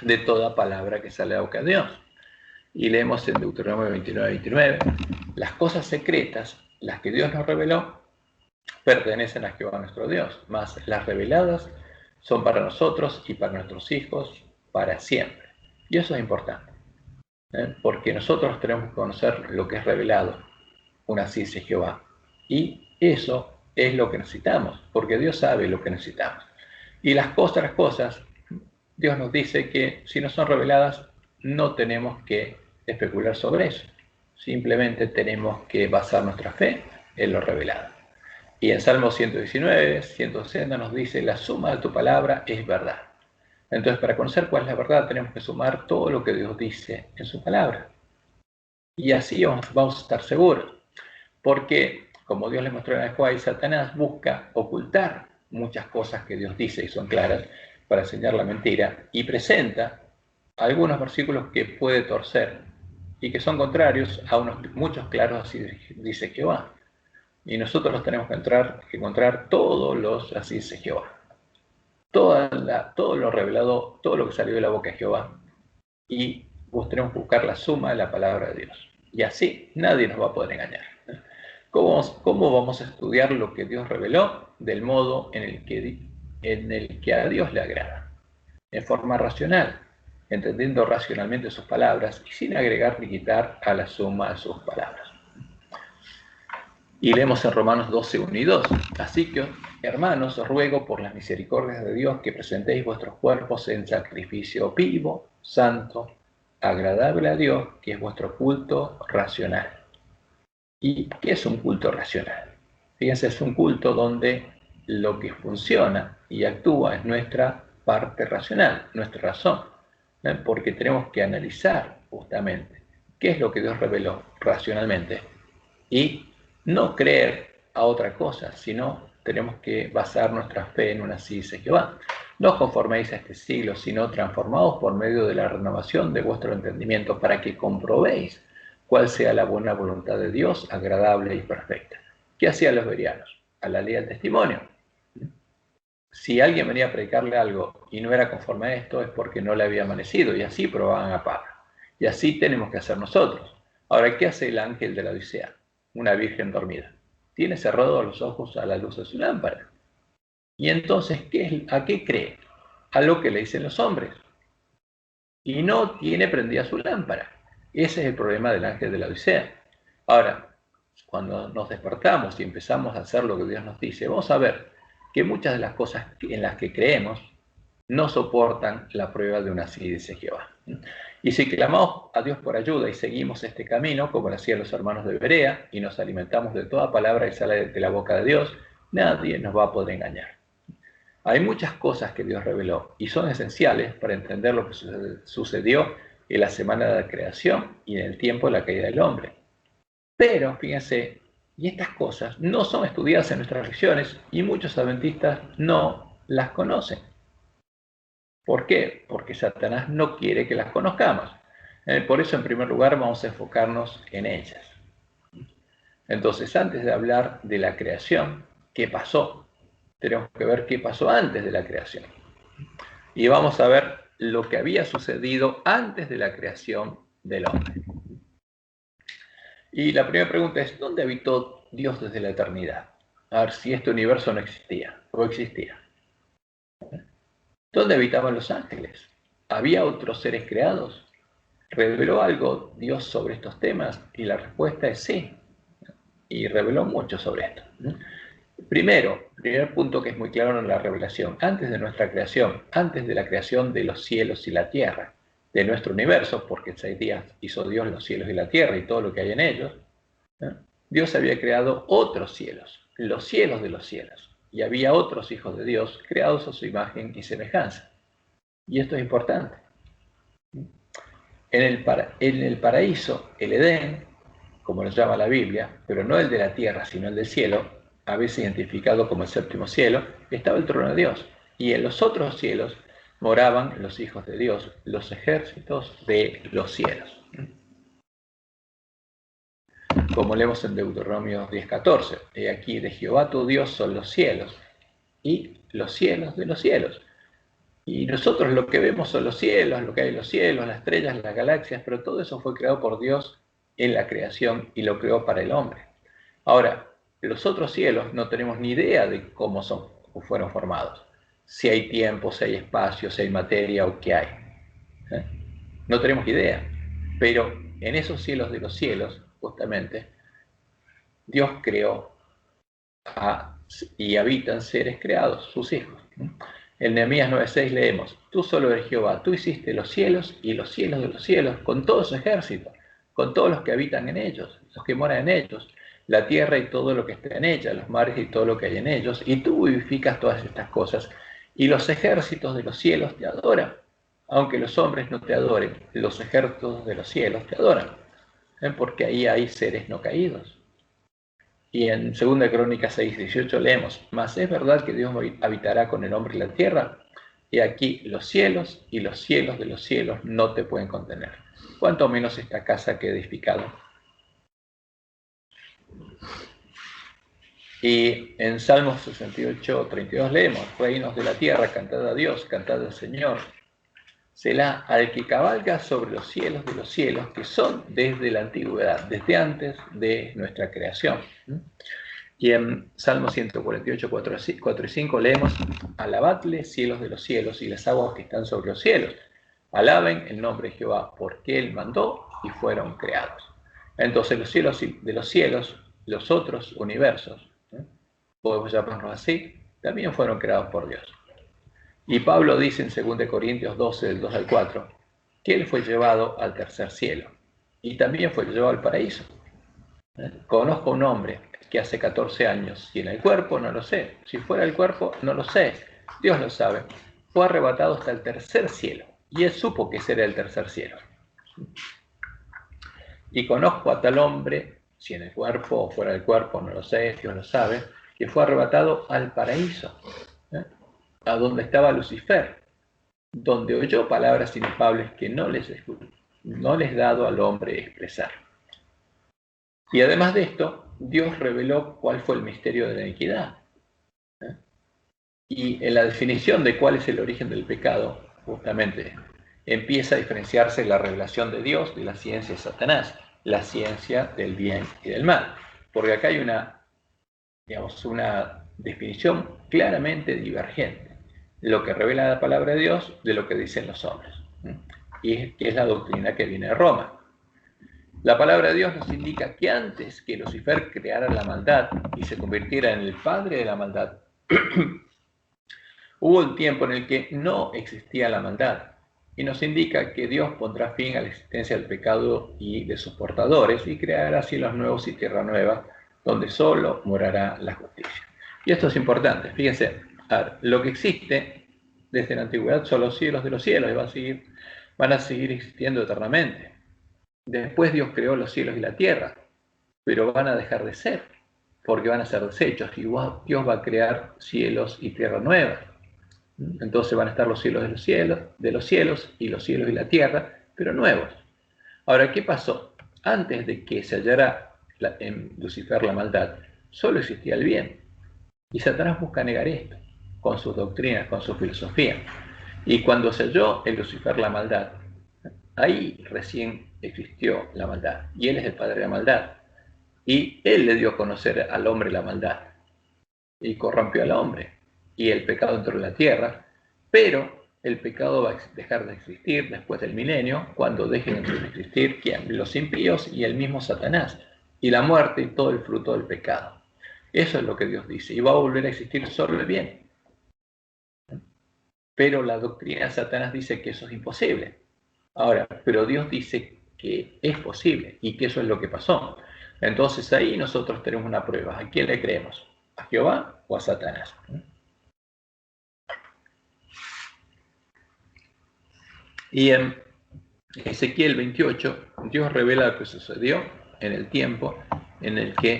A: de toda palabra que sale de la boca de Dios. Y leemos en Deuteronomio 29, 29, las cosas secretas, las que Dios nos reveló, pertenecen a Jehová nuestro Dios, mas las reveladas son para nosotros y para nuestros hijos para siempre. Y eso es importante, porque nosotros tenemos que conocer lo que es revelado, así dice Jehová. Y eso es lo que necesitamos, porque Dios sabe lo que necesitamos. Y las cosas, Dios nos dice que si no son reveladas, no tenemos que especular sobre eso. Simplemente tenemos que basar nuestra fe en lo revelado. Y en Salmo 119, 160 nos dice, la suma de tu palabra es verdad. Entonces, para conocer cuál es la verdad, tenemos que sumar todo lo que Dios dice en su palabra. Y así vamos a estar seguros. Porque, como Dios le mostró en el Juan, Satanás busca ocultar muchas cosas que Dios dice y son claras para enseñar la mentira, y presenta algunos versículos que puede torcer y que son contrarios a muchos claros, así dice Jehová. Y nosotros tenemos que encontrar todos los, así dice Jehová. Todo lo revelado, todo lo que salió de la boca de Jehová. Y tenemos que buscar la suma de la palabra de Dios. Y así nadie nos va a poder engañar. ¿Cómo vamos a estudiar lo que Dios reveló? Del modo en el que a Dios le agrada. En forma racional, entendiendo racionalmente sus palabras y sin agregar ni quitar a la suma de sus palabras. Y leemos en Romanos 12, 1 y 2. Así que, hermanos, os ruego por las misericordias de Dios que presentéis vuestros cuerpos en sacrificio vivo, santo, agradable a Dios, que es vuestro culto racional. ¿Y qué es un culto racional? Fíjense, es un culto donde lo que funciona y actúa es nuestra parte racional, nuestra razón, ¿no? Porque tenemos que analizar justamente qué es lo que Dios reveló racionalmente y no creer a otra cosa, sino tenemos que basar nuestra fe en así dice Jehová. No os conforméis a este siglo, sino transformaos por medio de la renovación de vuestro entendimiento para que comprobéis cuál sea la buena voluntad de Dios, agradable y perfecta. ¿Qué hacían los bereanos? A la ley del testimonio. Si alguien venía a predicarle algo y no era conforme a esto, es porque no le había amanecido, y así probaban a Pablo. Y así tenemos que hacer nosotros. Ahora, ¿qué hace el ángel de la Odisea? Una virgen dormida. Tiene cerrados los ojos a la luz de su lámpara. Y entonces, ¿a qué cree? A lo que le dicen los hombres. Y no tiene prendida su lámpara. Ese es el problema del ángel de la Odisea. Ahora, cuando nos despertamos y empezamos a hacer lo que Dios nos dice, vamos a ver que muchas de las cosas en las que creemos no soportan la prueba de así dice Jehová. Y si clamamos a Dios por ayuda y seguimos este camino, como lo hacían los hermanos de Berea, y nos alimentamos de toda palabra que sale de la boca de Dios, nadie nos va a poder engañar. Hay muchas cosas que Dios reveló y son esenciales para entender lo que sucedió en la semana de la creación y en el tiempo de la caída del hombre. Pero, fíjense, y estas cosas no son estudiadas en nuestras religiones y muchos adventistas no las conocen. ¿Por qué? Porque Satanás no quiere que las conozcamos. Por eso, en primer lugar, vamos a enfocarnos en ellas. Entonces, antes de hablar de la creación, ¿qué pasó? Tenemos que ver qué pasó antes de la creación. Y vamos a ver lo que había sucedido antes de la creación del hombre. Y la primera pregunta es, ¿dónde habitó Dios desde la eternidad? A ver si este universo no existía o existía. ¿Dónde habitaban los ángeles? ¿Había otros seres creados? ¿Reveló algo Dios sobre estos temas? Y la respuesta es sí. Y reveló mucho sobre esto. Primer punto que es muy claro en la revelación. Antes de nuestra creación, antes de la creación de los cielos y la tierra, de nuestro universo, porque en 6 días hizo Dios los cielos y la tierra y todo lo que hay en ellos, Dios había creado otros cielos, los cielos de los cielos. Y había otros hijos de Dios creados a su imagen y semejanza. Y esto es importante. En el paraíso, el Edén, como lo llama la Biblia, pero no el de la tierra, sino el del cielo, a veces identificado como el séptimo cielo, estaba el trono de Dios. Y en los otros cielos moraban los hijos de Dios, los ejércitos de los cielos. Como leemos en Deuteronomio 10:14, he aquí de Jehová tu Dios son los cielos y los cielos de los cielos. Y nosotros lo que vemos son los cielos, lo que hay en los cielos, las estrellas, las galaxias, pero todo eso fue creado por Dios en la creación y lo creó para el hombre. Ahora, los otros cielos no tenemos ni idea de cómo son o fueron formados. Si hay tiempo, si hay espacio, si hay materia o qué hay. No tenemos idea. Pero en esos cielos de los cielos, justamente, Dios creó y habitan seres creados, sus hijos. En Nehemías 9:6 leemos, tú solo eres Jehová, tú hiciste los cielos y los cielos de los cielos, con todo su ejército, con todos los que habitan en ellos, los que moran en ellos, la tierra y todo lo que está en ella, los mares y todo lo que hay en ellos, y tú vivificas todas estas cosas, y los ejércitos de los cielos te adoran. Aunque los hombres no te adoren, los ejércitos de los cielos te adoran, porque ahí hay seres no caídos. Y en 2 Crónicas 6:18 leemos, mas es verdad que Dios habitará con el hombre en la tierra, y aquí los cielos y los cielos de los cielos no te pueden contener. Cuanto menos esta casa que he edificado. Y en Salmos 68:32 leemos, reinos de la tierra, cantad a Dios, cantad al Señor. Selah al que cabalga sobre los cielos de los cielos, que son desde la antigüedad, desde antes de nuestra creación. Y en Salmo 148, 4 y 5 leemos, alabadle cielos de los cielos y las aguas que están sobre los cielos. Alaben el nombre de Jehová, porque Él mandó y fueron creados. Entonces los cielos de los cielos, los otros universos, podemos llamarlos así, también fueron creados por Dios. Y Pablo dice en 2 Corintios 12, del 2 al 4, que Él fue llevado al tercer cielo y también fue llevado al paraíso. Conozco un hombre que hace 14 años, y en el cuerpo no lo sé, si fuera el cuerpo no lo sé, Dios lo sabe, fue arrebatado hasta el tercer cielo, y él supo que ese era el tercer cielo. Y conozco a tal hombre, si en el cuerpo o fuera del cuerpo no lo sé, Dios lo sabe, que fue arrebatado al paraíso, a donde estaba Lucifer, donde oyó palabras inefables que no les dado al hombre expresar. Y además de esto, Dios reveló cuál fue el misterio de la iniquidad. Y en la definición de cuál es el origen del pecado, justamente, empieza a diferenciarse la revelación de Dios de la ciencia de Satanás, la ciencia del bien y del mal. Porque acá hay una definición claramente divergente. Lo que revela la palabra de Dios de lo que dicen los hombres. Y que es la doctrina que viene de Roma. La palabra de Dios nos indica que antes que Lucifer creara la maldad y se convirtiera en el padre de la maldad, hubo un tiempo en el que no existía la maldad, y nos indica que Dios pondrá fin a la existencia del pecado y de sus portadores y creará cielos nuevos y tierra nueva, donde solo morará la justicia. Y esto es importante, fíjense, lo que existe desde la antigüedad son los cielos de los cielos y van a seguir existiendo eternamente. Después Dios creó los cielos y la tierra, pero van a dejar de ser, porque van a ser desechos, y Dios va a crear cielos y tierra nuevas. Entonces van a estar los cielos de los cielos y los cielos y la tierra, pero nuevos. Ahora, ¿qué pasó? Antes de que se hallara en Lucifer la maldad, solo existía el bien. Y Satanás busca negar esto, con sus doctrinas, con su filosofía. Y cuando se halló en Lucifer la maldad, ahí recién existió la maldad, y él es el padre de la maldad. Y él le dio a conocer al hombre la maldad, y corrompió al hombre, y el pecado entró en la tierra, pero el pecado va a dejar de existir después del milenio, cuando dejen de existir los impíos y el mismo Satanás, y la muerte y todo el fruto del pecado. Eso es lo que Dios dice, y va a volver a existir solo el bien. Pero la doctrina de Satanás dice que eso es imposible. Ahora, pero Dios dice que es posible y que eso es lo que pasó. Entonces ahí nosotros tenemos una prueba. ¿A quién le creemos? ¿A Jehová o a Satanás? Y en Ezequiel 28, Dios revela lo que sucedió en el tiempo en el que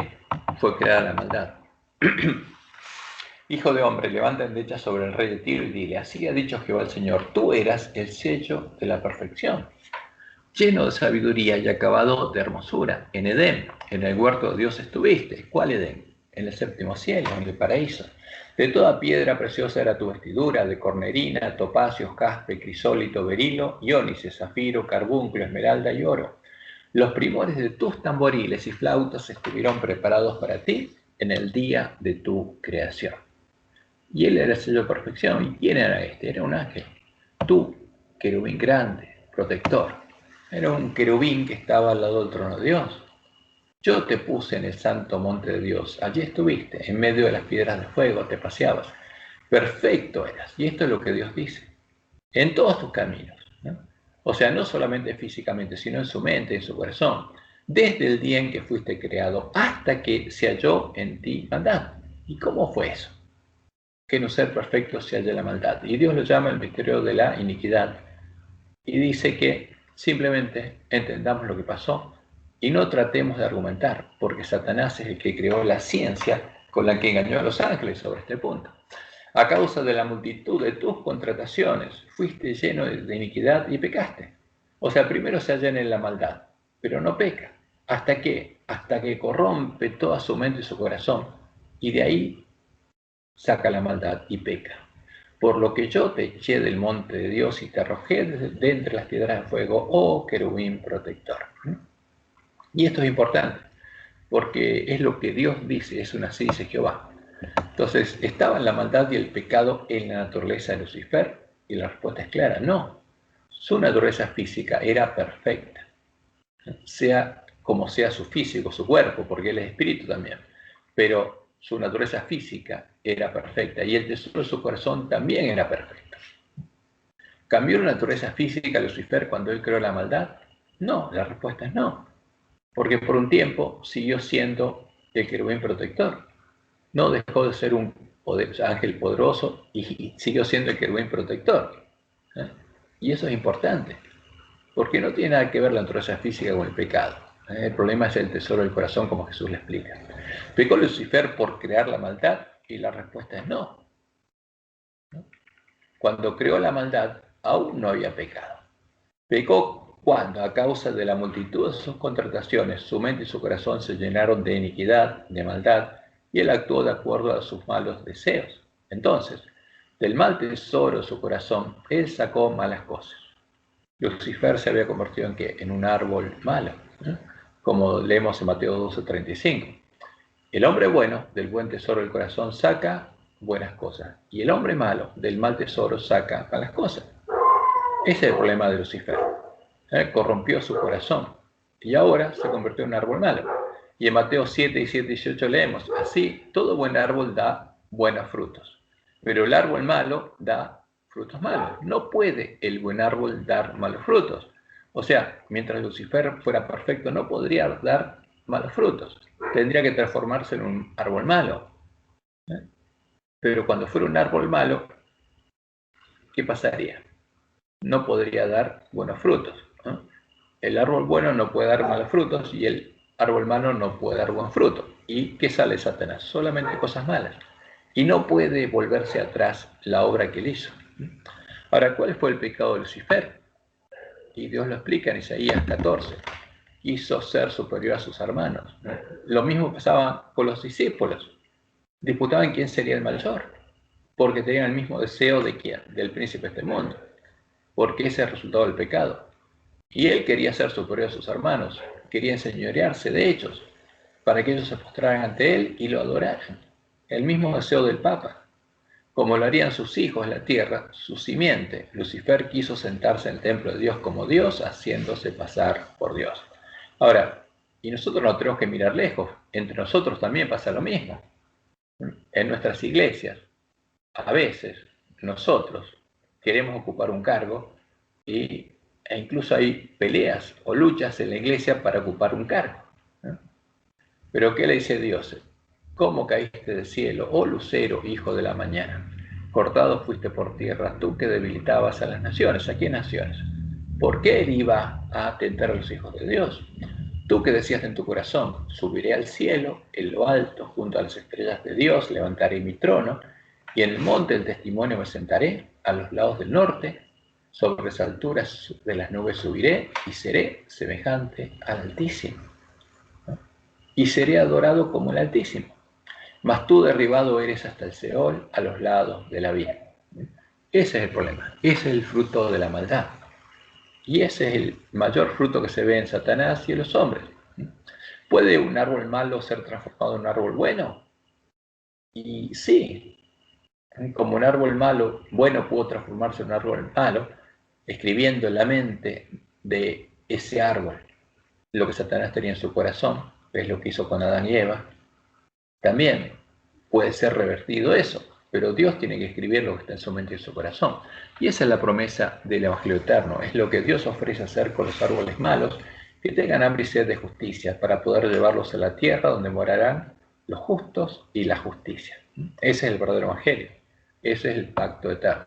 A: fue creada la maldad. Hijo de hombre, levanta endecha sobre el rey de Tiro y dile, así ha dicho Jehová el Señor, tú eras el sello de la perfección, lleno de sabiduría y acabado de hermosura. En Edén, en el huerto de Dios estuviste. ¿Cuál Edén? En el séptimo cielo, en el paraíso. De toda piedra preciosa era tu vestidura, de cornerina, topacios, jaspe, crisólito, berilo, iónice, zafiro, carbúnculo, esmeralda y oro. Los primores de tus tamboriles y flautas estuvieron preparados para ti en el día de tu creación. Y él era el sello de perfección. ¿Y quién era este? Era un ángel. Tú, querubín grande, protector. Era un querubín que estaba al lado del trono de Dios. Yo te puse en el santo monte de Dios. Allí estuviste, en medio de las piedras de fuego, te paseabas. Perfecto eras. Y esto es lo que Dios dice. En todos tus caminos, ¿no? O sea, no solamente físicamente, sino en su mente, en su corazón. Desde el día en que fuiste creado hasta que se halló en ti maldad. ¿Y cómo fue eso? Que en un ser perfecto se halla la maldad. Y Dios lo llama el misterio de la iniquidad. Y dice que simplemente entendamos lo que pasó y no tratemos de argumentar, porque Satanás es el que creó la ciencia con la que engañó a los ángeles sobre este punto. A causa de la multitud de tus contrataciones, fuiste lleno de iniquidad y pecaste. O sea, primero se hallan en la maldad, pero no peca. ¿Hasta qué? Hasta que corrompe toda su mente y su corazón, y de ahí saca la maldad y peca. Por lo que yo te eché del monte de Dios y te arrojé de entre las piedras de fuego, oh querubín protector. Y esto es importante, porque es lo que Dios dice, es una así dice Jehová. Entonces, ¿estaba la maldad y el pecado en la naturaleza de Lucifer? Y la respuesta es clara, no. Su naturaleza física era perfecta, sea como sea su físico, su cuerpo, porque él es espíritu también. Pero su naturaleza física era perfecta y el tesoro de su corazón también era perfecto. ¿Cambió la naturaleza física de Lucifer cuando él creó la maldad? No, la respuesta es no, porque por un tiempo siguió siendo el querubín protector. No dejó de ser un ángel poderoso y siguió siendo el querubín protector. Y eso es importante, porque no tiene nada que ver la naturaleza física con el pecado. El problema es el tesoro del corazón, como Jesús le explica. ¿Pecó Lucifer por crear la maldad? Y la respuesta es no. Cuando creó la maldad, aún no había pecado. Pecó cuando, a causa de la multitud de sus contrataciones, su mente y su corazón se llenaron de iniquidad, de maldad, y él actuó de acuerdo a sus malos deseos. Entonces, del mal tesoro de su corazón, él sacó malas cosas. Lucifer se había convertido en ¿qué? En un árbol malo, ¿no? Como leemos en Mateo 12:35. El hombre bueno del buen tesoro del corazón saca buenas cosas, y el hombre malo del mal tesoro saca malas cosas. Ese es el problema de Lucifer. Corrompió su corazón y ahora se convirtió en un árbol malo. Y en Mateo 7 y 18 leemos, así todo buen árbol da buenos frutos, pero el árbol malo da frutos malos. No puede el buen árbol dar malos frutos. O sea, mientras Lucifer fuera perfecto, no podría dar malos frutos. Tendría que transformarse en un árbol malo. Pero cuando fuera un árbol malo, ¿qué pasaría? No podría dar buenos frutos, ¿no? El árbol bueno no puede dar malos frutos y el árbol malo no puede dar buen fruto. ¿Y qué sale Satanás? Solamente cosas malas. Y no puede volverse atrás la obra que él hizo. Ahora, ¿cuál fue el pecado de Lucifer? Y Dios lo explica en Isaías 14. Quiso ser superior a sus hermanos. Lo mismo pasaba con los discípulos. Disputaban quién sería el mayor, porque tenían el mismo deseo de quién, del príncipe de este mundo, porque ese es el resultado del pecado. Y él quería ser superior a sus hermanos, quería enseñorearse de ellos, para que ellos se postraran ante él y lo adoraran. El mismo deseo del Papa. Como lo harían sus hijos en la tierra, su simiente, Lucifer quiso sentarse en el templo de Dios como Dios, haciéndose pasar por Dios. Ahora, y nosotros no tenemos que mirar lejos, entre nosotros también pasa lo mismo. En nuestras iglesias, a veces nosotros queremos ocupar un cargo e incluso hay peleas o luchas en la iglesia para ocupar un cargo, ¿no? Pero ¿qué le dice Dios? ¿Cómo caíste del cielo, oh lucero, hijo de la mañana? Cortado fuiste por tierra, tú que debilitabas a las naciones. ¿A qué naciones? ¿Por qué él iba a tentar a los hijos de Dios? Tú que decías en tu corazón, subiré al cielo, en lo alto, junto a las estrellas de Dios, levantaré mi trono, Y en el monte del testimonio me sentaré, a los lados del norte, sobre las alturas de las nubes subiré y seré semejante al Altísimo. Y seré adorado como el Altísimo. Mas tú derribado eres hasta el Seol, a los lados del abismo. Ese es el problema, ese es el fruto de la maldad. Y ese es el mayor fruto que se ve en Satanás y en los hombres. ¿Puede un árbol malo ser transformado en un árbol bueno? Y sí, como un árbol malo, bueno pudo transformarse en un árbol malo, escribiendo en la mente de ese árbol lo que Satanás tenía en su corazón, que es lo que hizo con Adán y Eva. También puede ser revertido eso, pero Dios tiene que escribir lo que está en su mente y en su corazón. Y esa es la promesa del Evangelio eterno, es lo que Dios ofrece hacer con los árboles malos, que tengan hambre y sed de justicia, para poder llevarlos a la tierra donde morarán los justos y la justicia. Ese es el verdadero Evangelio, ese es el pacto eterno.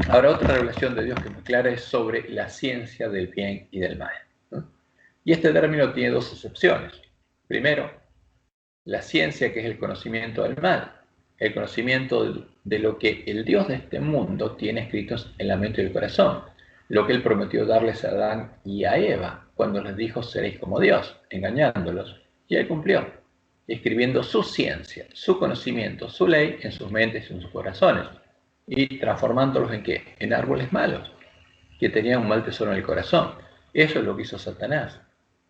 A: Ahora, otra revelación de Dios que es muy clara es sobre la ciencia del bien y del mal. Y este término tiene dos acepciones. Primero, la ciencia, que es el conocimiento del mal, el conocimiento de lo que el Dios de este mundo tiene escritos en la mente y el corazón, lo que él prometió darles a Adán y a Eva cuando les dijo seréis como Dios, engañándolos, y él cumplió, escribiendo su ciencia, su conocimiento, su ley en sus mentes y en sus corazones, y transformándolos en ¿qué? En árboles malos, que tenían un mal tesoro en el corazón. Eso es lo que hizo Satanás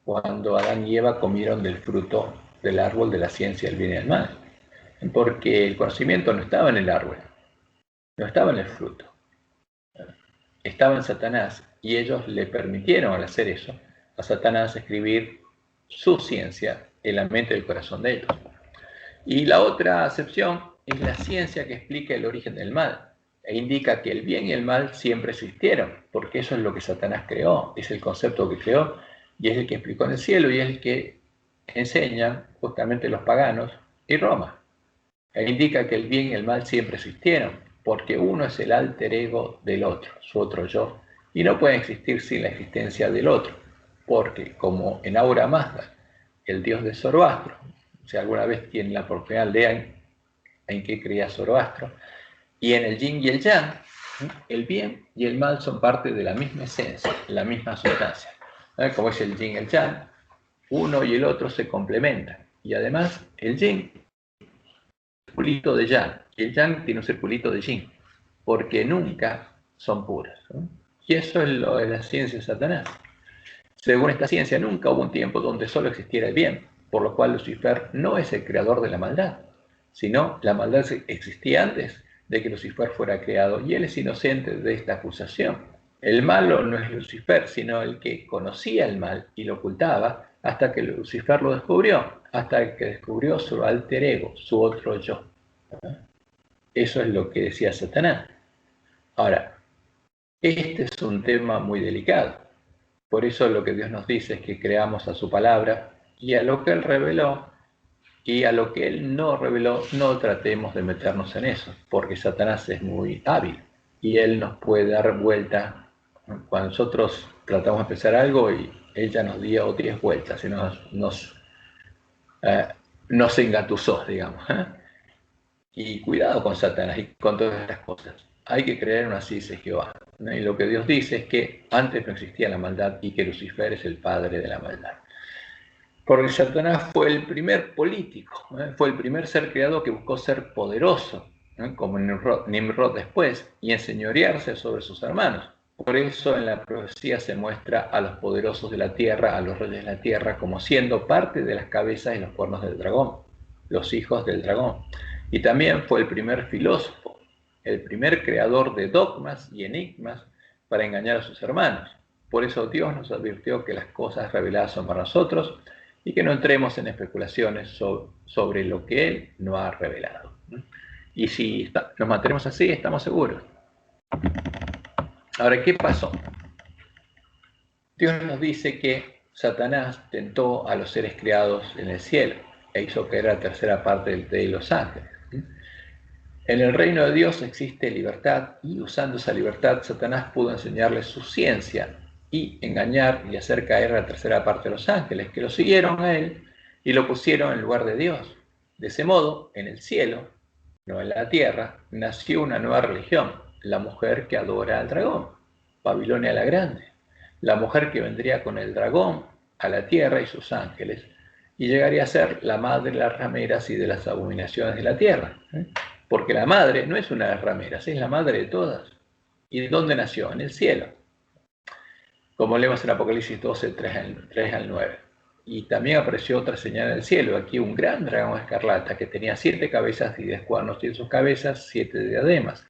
A: cuando Adán y Eva comieron del fruto del árbol de la ciencia del bien y del mal. Porque el conocimiento no estaba en el árbol, no estaba en el fruto, estaba en Satanás, y ellos le permitieron, al hacer eso, a Satanás escribir su ciencia en la mente y el corazón de ellos. Y la otra acepción es la ciencia que explica el origen del mal e indica que el bien y el mal siempre existieron, porque eso es lo que Satanás creó, es el concepto que creó y es el que explicó en el cielo y es el que enseñan justamente los paganos y Roma. E indica que el bien y el mal siempre existieron, porque uno es el alter ego del otro, su otro yo, y no puede existir sin la existencia del otro, porque como en Ahura Mazda, el dios de Zoroastro, si alguna vez tienen la oportunidad, lean en qué creía Zoroastro, y en el yin y el yang, el bien y el mal son parte de la misma esencia, la misma sustancia. Como es el yin y el yang, uno y el otro se complementan, y además el yin circulito de yang, y el yang tiene un circulito de yin, porque nunca son puros. Y eso es lo de la ciencia de Satanás. Según esta ciencia, nunca hubo un tiempo donde solo existiera el bien, por lo cual Lucifer no es el creador de la maldad, sino la maldad existía antes de que Lucifer fuera creado, y él es inocente de esta acusación. El malo no es Lucifer, sino el que conocía el mal y lo ocultaba hasta que Lucifer lo descubrió, hasta que descubrió su alter ego, su otro yo. Eso es lo que decía Satanás. Ahora, este es un tema muy delicado. Por eso lo que Dios nos dice es que creamos a su palabra y a lo que Él reveló, y a lo que Él no reveló, no tratemos de meternos en eso, porque Satanás es muy hábil y Él nos puede dar vuelta cuando nosotros tratamos de pensar algo y Él ya nos dio 10 vueltas y nos engatusó, digamos. Y cuidado con Satanás y con todas estas cosas. Hay que creer en una ciencia de Jehová. Y lo que Dios dice es que antes no existía la maldad y que Lucifer es el padre de la maldad. Porque Satanás fue el primer político, fue el primer ser creado que buscó ser poderoso, como Nimrod después, y enseñorearse sobre sus hermanos. Por eso en la profecía se muestra a los poderosos de la tierra, a los reyes de la tierra, como siendo parte de las cabezas y los cuernos del dragón, los hijos del dragón. Y también fue el primer filósofo, el primer creador de dogmas y enigmas para engañar a sus hermanos. Por eso Dios nos advirtió que las cosas reveladas son para nosotros y que no entremos en especulaciones sobre lo que Él no ha revelado. Y si nos mantenemos así, estamos seguros. Ahora, ¿qué pasó? Dios nos dice que Satanás tentó a los seres creados en el cielo e hizo caer la tercera parte de los ángeles. En el reino de Dios existe libertad y usando esa libertad Satanás pudo enseñarles su ciencia y engañar y hacer caer la tercera parte de los ángeles, que lo siguieron a él y lo pusieron en lugar de Dios. De ese modo, en el cielo, no en la tierra, nació una nueva religión, la mujer que adora al dragón, Babilonia la Grande, la mujer que vendría con el dragón a la tierra y sus ángeles, y llegaría a ser la madre de las rameras y de las abominaciones de la tierra. Porque la madre no es una de las rameras, es la madre de todas. ¿Y de dónde nació? En el cielo. Como leemos en Apocalipsis 12, 3 al 9. Y también apareció otra señal en el cielo, aquí un gran dragón escarlata que tenía 7 cabezas y 10 cuernos, y en sus cabezas 7 diademas.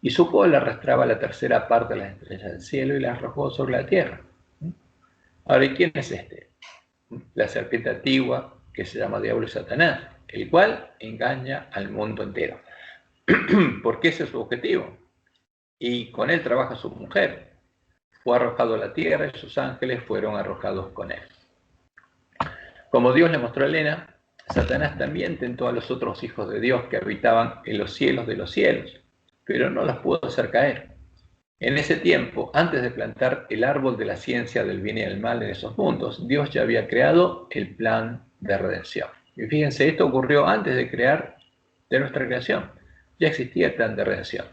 A: Y su cola arrastraba la tercera parte de las estrellas del cielo y las arrojó sobre la tierra. Ahora, ¿y quién es este? La serpiente antigua, que se llama Diablo y Satanás, el cual engaña al mundo entero. Porque ese es su objetivo. Y con él trabaja su mujer. Fue arrojado a la tierra y sus ángeles fueron arrojados con él. Como Dios le mostró a Elena, Satanás también tentó a los otros hijos de Dios que habitaban en los cielos de los cielos, pero no los pudo hacer caer. En ese tiempo, antes de plantar el árbol de la ciencia del bien y del mal en esos mundos, Dios ya había creado el plan de redención. Y fíjense, esto ocurrió antes de nuestra creación. Ya existía el plan de redención,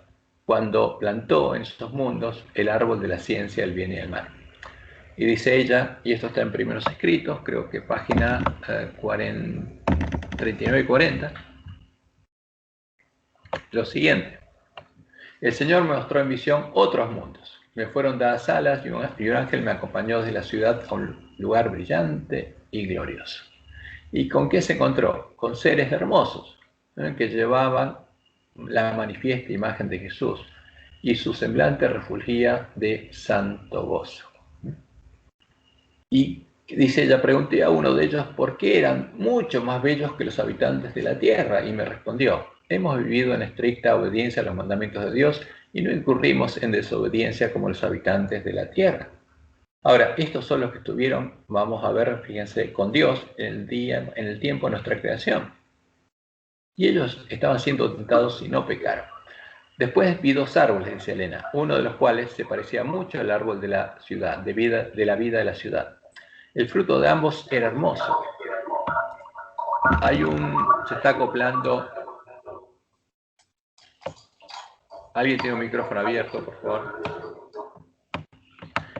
A: cuando plantó en esos mundos el árbol de la ciencia del bien y del mal. Y dice ella, y esto está en Primeros Escritos, creo que página 39 y 40, lo siguiente. El Señor me mostró en visión otros mundos. Me fueron dadas alas y un ángel me acompañó desde la ciudad a un lugar brillante y glorioso. ¿Y con qué se encontró? Con seres hermosos, que llevaban la manifiesta imagen de Jesús, y su semblante refulgía de santo gozo. Y dice ella, pregunté a uno de ellos por qué eran mucho más bellos que los habitantes de la tierra, y me respondió, hemos vivido en estricta obediencia a los mandamientos de Dios y no incurrimos en desobediencia como los habitantes de la tierra. Ahora, estos son los que estuvieron, vamos a ver, fíjense, con Dios en el tiempo de nuestra creación. Y ellos estaban siendo tentados y no pecaron. Después vi 2 árboles, dice Elena, uno de los cuales se parecía mucho al árbol de la ciudad, de la vida de la ciudad. El fruto de ambos era hermoso. Se está acoplando. Alguien tiene un micrófono abierto, por favor.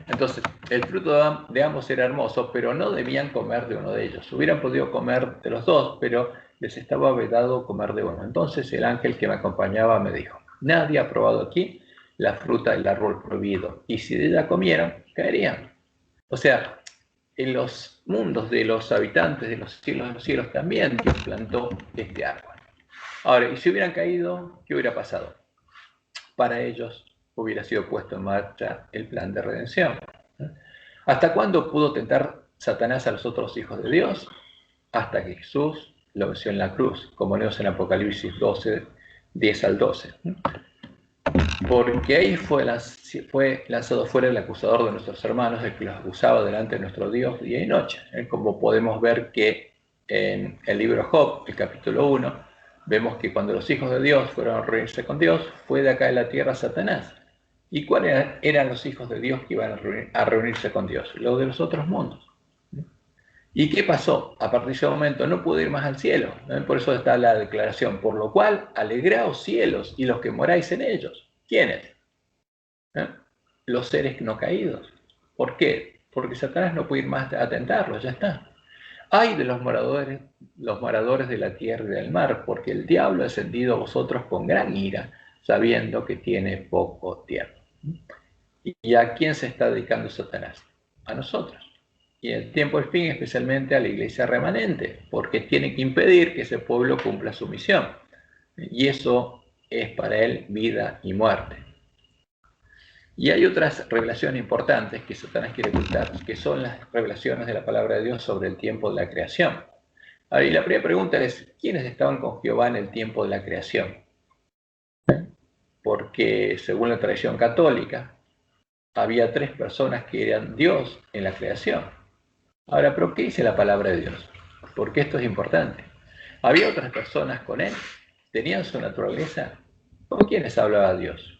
A: Entonces, el fruto de ambos era hermoso, pero no debían comer de uno de ellos. Hubieran podido comer de los dos, pero les estaba vedado comer de uno. Entonces el ángel que me acompañaba me dijo, nadie ha probado aquí la fruta del árbol prohibido, y si de ella comieran, caerían. O sea, en los mundos de los habitantes de los cielos también Dios plantó este árbol. Ahora, ¿y si hubieran caído, qué hubiera pasado? Para ellos hubiera sido puesto en marcha el plan de redención. ¿Hasta cuándo pudo tentar Satanás a los otros hijos de Dios? Hasta que Jesús lo venció en la cruz, como leemos en Apocalipsis 12, 10 al 12. Porque ahí fue lanzado fuera el acusador de nuestros hermanos, el que los acusaba delante de nuestro Dios día y noche. Como podemos ver que en el libro de Job, el capítulo 1, vemos que cuando los hijos de Dios fueron a reunirse con Dios, fue de acá de la tierra Satanás. ¿Y cuáles eran los hijos de Dios que iban a reunirse con Dios? Los de los otros mundos. ¿Y qué pasó? A partir de ese momento no pudo ir más al cielo. Por eso está la declaración, por lo cual alegraos cielos y los que moráis en ellos. ¿Quiénes? Los seres no caídos. ¿Por qué? Porque Satanás no puede ir más a tentarlos, ya está. Ay de los moradores de la tierra y del mar, porque el diablo ha encendido a vosotros con gran ira, sabiendo que tiene poco tiempo. ¿Y a quién se está dedicando Satanás? A nosotros. Y en el tiempo del fin, especialmente a la iglesia remanente, porque tiene que impedir que ese pueblo cumpla su misión. Y eso es para él vida y muerte. Y hay otras revelaciones importantes que Satanás quiere ocultar, que son las revelaciones de la palabra de Dios sobre el tiempo de la creación. Ahora, y la primera pregunta es, ¿quiénes estaban con Jehová en el tiempo de la creación? Porque según la tradición católica, había 3 personas que eran Dios en la creación. Ahora, ¿pero qué dice la palabra de Dios? Porque esto es importante. Había otras personas con él, tenían su naturaleza. ¿Con quiénes hablaba Dios?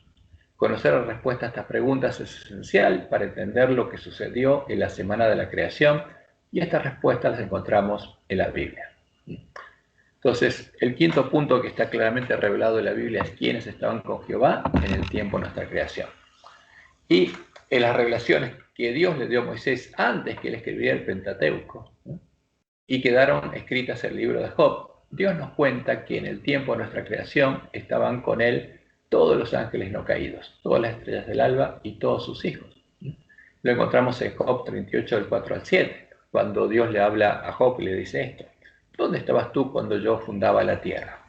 A: Conocer la respuesta a estas preguntas es esencial para entender lo que sucedió en la semana de la creación, y estas respuestas las encontramos en la Biblia. Entonces, el quinto punto que está claramente revelado en la Biblia es quiénes estaban con Jehová en el tiempo de nuestra creación. Y en las revelaciones que Dios le dio a Moisés antes que él escribiera el Pentateuco, ¿no?, y quedaron escritas en el libro de Job, Dios nos cuenta que en el tiempo de nuestra creación estaban con él todos los ángeles no caídos, todas las estrellas del alba y todos sus hijos. Lo encontramos en Job 38, del 4 al 7, cuando Dios le habla a Job y le dice esto: ¿dónde estabas tú cuando yo fundaba la tierra?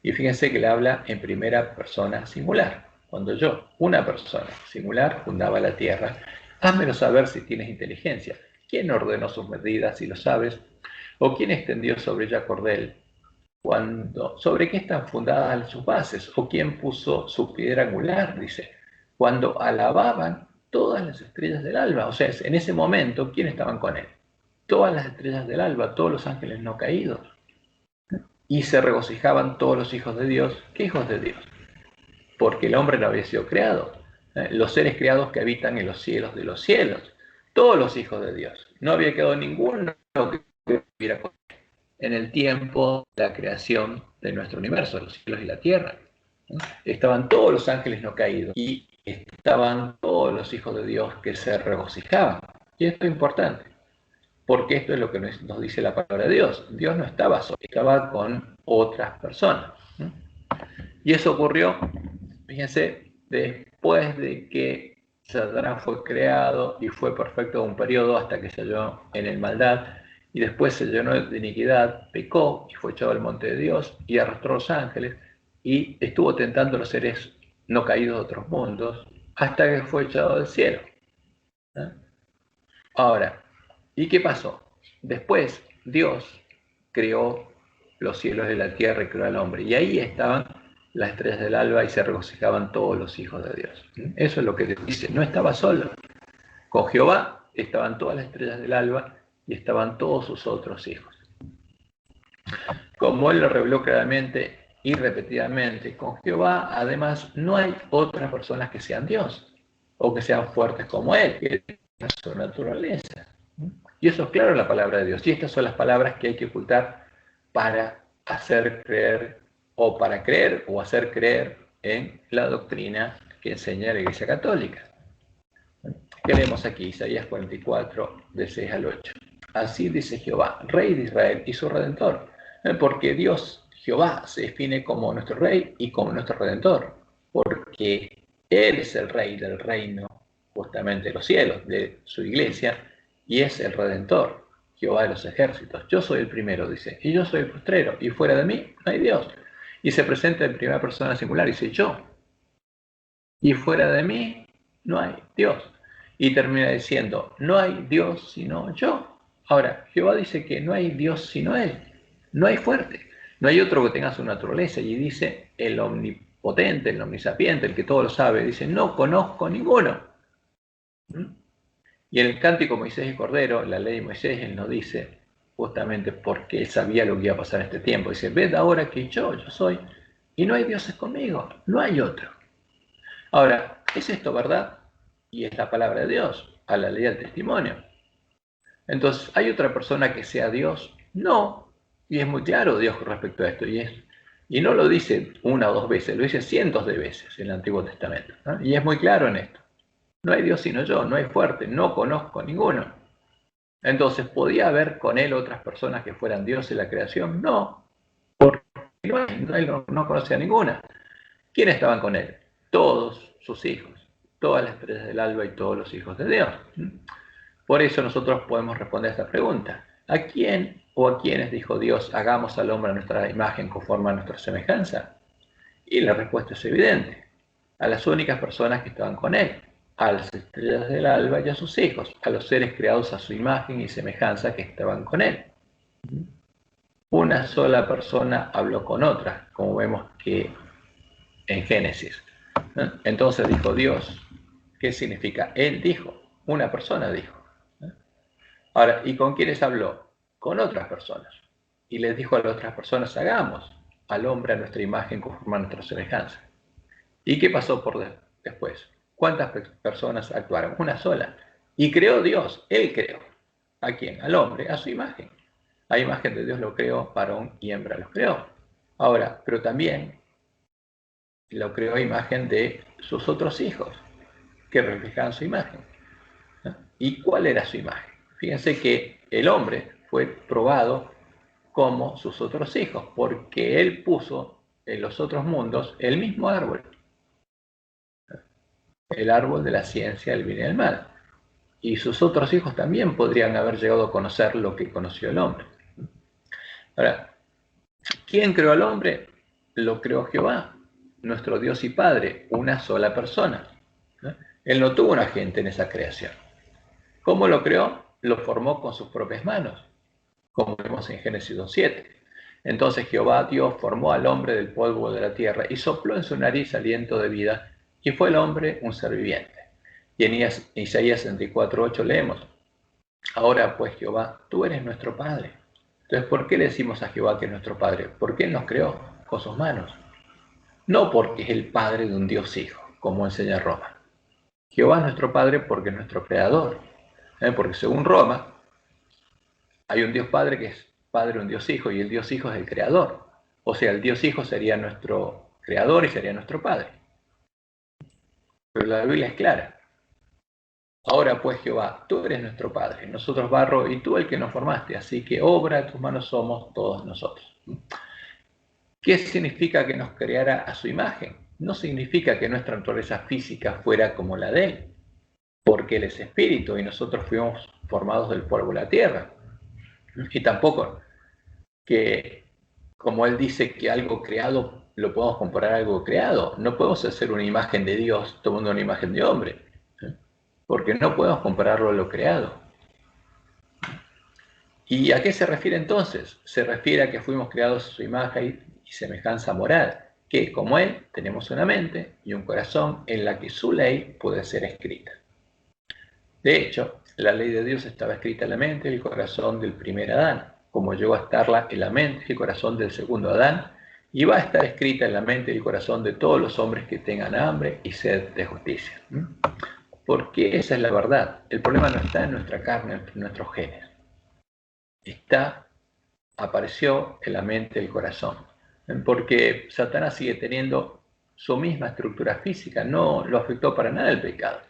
A: Y fíjense que le habla en primera persona singular, cuando yo, una persona singular, fundaba la tierra. Házmelo saber si tienes inteligencia. ¿Quién ordenó sus medidas, si lo sabes? ¿O quién extendió sobre ella cordel? ¿Sobre qué están fundadas sus bases? ¿O quién puso su piedra angular? Dice, cuando alababan todas las estrellas del alba. O sea, en ese momento, ¿quién estaban con él? Todas las estrellas del alba, todos los ángeles no caídos. Y se regocijaban todos los hijos de Dios. ¿Qué hijos de Dios? Porque el hombre no había sido creado. Los seres creados que habitan en los cielos de los cielos. Todos los hijos de Dios. No había quedado ninguno que hubiera en el tiempo de la creación de nuestro universo, los cielos y la tierra. Estaban todos los ángeles no caídos y estaban todos los hijos de Dios que se regocijaban. Y esto es importante, porque esto es lo que nos dice la palabra de Dios. Dios no estaba solo, estaba con otras personas. Y eso ocurrió, fíjense, después de que Satanás fue creado y fue perfecto un periodo hasta que se halló en el maldad, y después se llenó de iniquidad, pecó y fue echado al monte de Dios y arrastró a los ángeles y estuvo tentando a los seres no caídos de otros mundos hasta que fue echado del cielo. Ahora, ¿y qué pasó? Después Dios creó los cielos y la tierra y creó al hombre, y ahí estaban las estrellas del alba y se regocijaban todos los hijos de Dios. Eso es lo que dice, no estaba solo. Con Jehová estaban todas las estrellas del alba y estaban todos sus otros hijos. Como él lo reveló claramente y repetidamente, con Jehová además no hay otras personas que sean Dios o que sean fuertes como él, que es su naturaleza. Y eso es claro en la palabra de Dios. Y estas son las palabras que hay que ocultar para hacer creer o para creer o hacer creer en la doctrina que enseña la Iglesia Católica. ¿Qué leemos aquí? Isaías 44, de 6 al 8. Así dice Jehová, Rey de Israel y su Redentor, porque Dios, Jehová, se define como nuestro Rey y como nuestro Redentor, porque Él es el Rey del reino, justamente de los cielos, de su iglesia, y es el Redentor, Jehová de los ejércitos. Yo soy el primero, dice, y yo soy el postrero, y fuera de mí no hay Dios. Y se presenta en primera persona singular, y dice yo, y fuera de mí no hay Dios. Y termina diciendo, no hay Dios sino yo. Ahora, Jehová dice que no hay Dios sino Él. No hay fuerte. No hay otro que tenga su naturaleza. Y dice el omnipotente, el omnisapiente, el que todo lo sabe, dice, no conozco ninguno. Y en el cántico Moisés y Cordero, la ley de Moisés, él nos dice, justamente porque él sabía lo que iba a pasar en este tiempo, dice, ved ahora que yo soy, y no hay dioses conmigo, no hay otro. Ahora, ¿es esto verdad? Y es la palabra de Dios, a la ley del testimonio. Entonces, ¿hay otra persona que sea Dios? No. Y es muy claro Dios respecto a esto. Y no lo dice una o dos veces, lo dice cientos de veces en el Antiguo Testamento, ¿no? Y es muy claro en esto. No hay Dios sino yo, no hay fuerte, no conozco ninguno. Entonces, ¿podía haber con él otras personas que fueran Dios en la creación? No, porque él no conocía a ninguna. ¿Quiénes estaban con él? Todos sus hijos, todas las estrellas del alba y todos los hijos de Dios. Por eso nosotros podemos responder a esta pregunta. ¿A quién o a quiénes dijo Dios, hagamos al hombre a nuestra imagen conforme a nuestra semejanza? Y la respuesta es evidente. A las únicas personas que estaban con él, a las estrellas del alba y a sus hijos, a los seres creados a su imagen y semejanza que estaban con él. Una sola persona habló con otra, como vemos que en Génesis. Entonces dijo Dios, ¿qué significa? Él dijo, una persona dijo. Ahora, ¿y con quiénes habló? Con otras personas. Y les dijo a las otras personas, hagamos al hombre a nuestra imagen conforme a nuestra semejanza. ¿Y qué pasó después? ¿Cuántas personas actuaron? Una sola. Y creó Dios, Él creó. ¿A quién? Al hombre, a su imagen. A imagen de Dios lo creó, varón y hembra los creó. Ahora, pero también lo creó a imagen de sus otros hijos, que reflejaban su imagen. ¿Y cuál era su imagen? Fíjense que el hombre fue probado como sus otros hijos, porque él puso en los otros mundos el mismo árbol, el árbol de la ciencia del bien y del mal. Y sus otros hijos también podrían haber llegado a conocer lo que conoció el hombre. Ahora, ¿quién creó al hombre? Lo creó Jehová, nuestro Dios y Padre, una sola persona. Él no tuvo un agente en esa creación. ¿Cómo lo creó? Lo formó con sus propias manos, como vemos en Génesis 2:7. Entonces Jehová Dios formó al hombre del polvo de la tierra y sopló en su nariz aliento de vida, y fue el hombre un ser viviente. Y en Isaías 64:8 leemos: ahora pues Jehová, tú eres nuestro Padre. Entonces, ¿por qué le decimos a Jehová que es nuestro Padre? Porque Él nos creó con sus manos. No porque es el Padre de un Dios Hijo, como enseña Roma. Jehová es nuestro Padre porque es nuestro Creador. Porque según Roma, hay un Dios Padre que es Padre de un Dios Hijo, y el Dios Hijo es el Creador. O sea, el Dios Hijo sería nuestro Creador y sería nuestro Padre. Pero la Biblia es clara. Ahora pues Jehová, tú eres nuestro Padre, nosotros barro y tú el que nos formaste, así que obra de tus manos somos todos nosotros. ¿Qué significa que nos creara a su imagen? No significa que nuestra naturaleza física fuera como la de Él, porque Él es espíritu y nosotros fuimos formados del polvo de la tierra. Y tampoco que, como Él dice, que algo creado lo podemos comparar a algo creado. No podemos hacer una imagen de Dios tomando una imagen de hombre, porque no podemos compararlo a lo creado. ¿Y a qué se refiere entonces? Se refiere a que fuimos creados a su imagen y semejanza moral, que como Él tenemos una mente y un corazón en la que su ley puede ser escrita. De hecho, la ley de Dios estaba escrita en la mente y el corazón del primer Adán, como llegó a estarla en la mente y el corazón del segundo Adán, y va a estar escrita en la mente y el corazón de todos los hombres que tengan hambre y sed de justicia. Porque esa es la verdad. El problema no está en nuestra carne, en nuestros genes. Apareció en la mente y el corazón. Porque Satanás sigue teniendo su misma estructura física, no lo afectó para nada el pecado.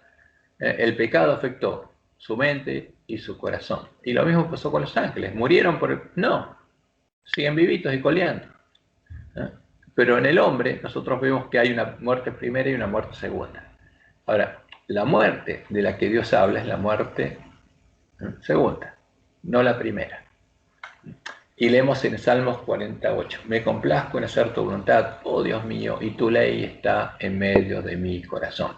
A: El pecado afectó su mente y su corazón. Y lo mismo pasó con los ángeles. ¿Murieron por el...? No, siguen vivitos y coleando. Pero en el hombre nosotros vemos que hay una muerte primera y una muerte segunda. Ahora, la muerte de la que Dios habla es la muerte segunda, no la primera. Y leemos en Salmos 48: me complazco en hacer tu voluntad, oh Dios mío, y tu ley está en medio de mi corazón.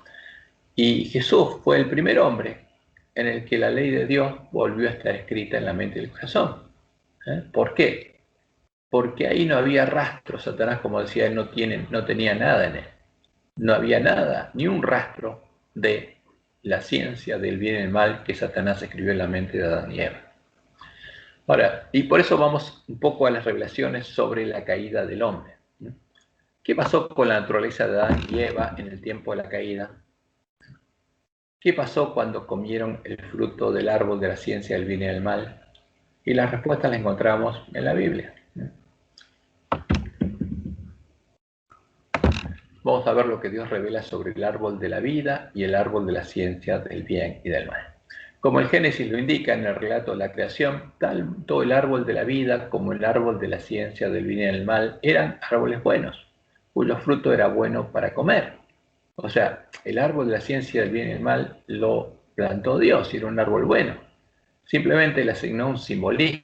A: Y Jesús fue el primer hombre en el que la ley de Dios volvió a estar escrita en la mente y el corazón. ¿Por qué? Porque ahí no había rastro. Satanás, como decía él, no tenía nada en él. No había nada, ni un rastro de la ciencia del bien y el mal que Satanás escribió en la mente de Adán y Eva. Ahora, y por eso vamos un poco a las revelaciones sobre la caída del hombre. ¿Qué pasó con la naturaleza de Adán y Eva en el tiempo de la caída? ¿Qué pasó cuando comieron el fruto del árbol de la ciencia del bien y del mal? Y las respuestas las encontramos en la Biblia. Vamos a ver lo que Dios revela sobre el árbol de la vida y el árbol de la ciencia del bien y del mal. Como el Génesis lo indica en el relato de la creación, tanto el árbol de la vida como el árbol de la ciencia del bien y del mal eran árboles buenos, cuyo fruto era bueno para comer. O sea, el árbol de la ciencia del bien y del mal lo plantó Dios y era un árbol bueno. Simplemente le asignó un simbolismo,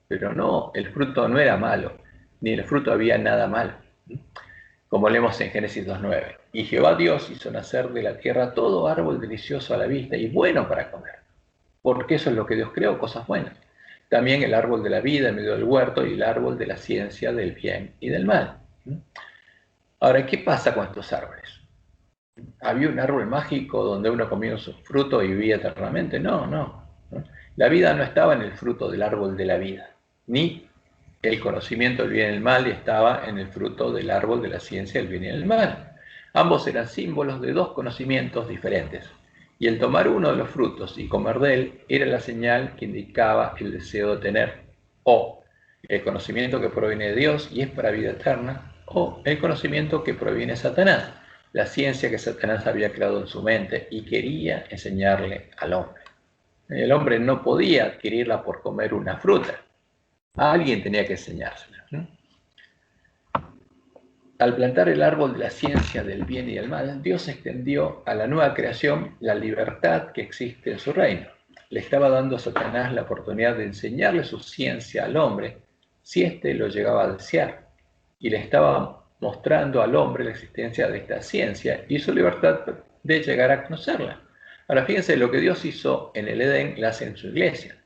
A: pero no, el fruto no era malo, ni en el fruto había nada malo. Como leemos en Génesis 2:9. Y Jehová Dios hizo nacer de la tierra todo árbol delicioso a la vista y bueno para comer. Porque eso es lo que Dios creó, cosas buenas. También el árbol de la vida en medio del huerto y el árbol de la ciencia del bien y del mal. Ahora, ¿qué pasa con estos árboles? ¿Había un árbol mágico donde uno comía su fruto y vivía eternamente? No. La vida no estaba en el fruto del árbol de la vida, ni el conocimiento del bien y el mal estaba en el fruto del árbol de la ciencia del bien y el mal. Ambos eran símbolos de dos conocimientos diferentes, y el tomar uno de los frutos y comer de él era la señal que indicaba el deseo de tener O el conocimiento que proviene de Dios y es para vida eterna, o el conocimiento que proviene de Satanás, la ciencia que Satanás había creado en su mente y quería enseñarle al hombre. El hombre no podía adquirirla por comer una fruta. Alguien tenía que enseñársela. Al plantar el árbol de la ciencia del bien y del mal, Dios extendió a la nueva creación la libertad que existe en su reino. Le estaba dando a Satanás la oportunidad de enseñarle su ciencia al hombre si éste lo llegaba a desear. Y le estaba mostrando al hombre la existencia de esta ciencia y su libertad de llegar a conocerla. Ahora fíjense, lo que Dios hizo en el Edén, lo hace en su iglesia.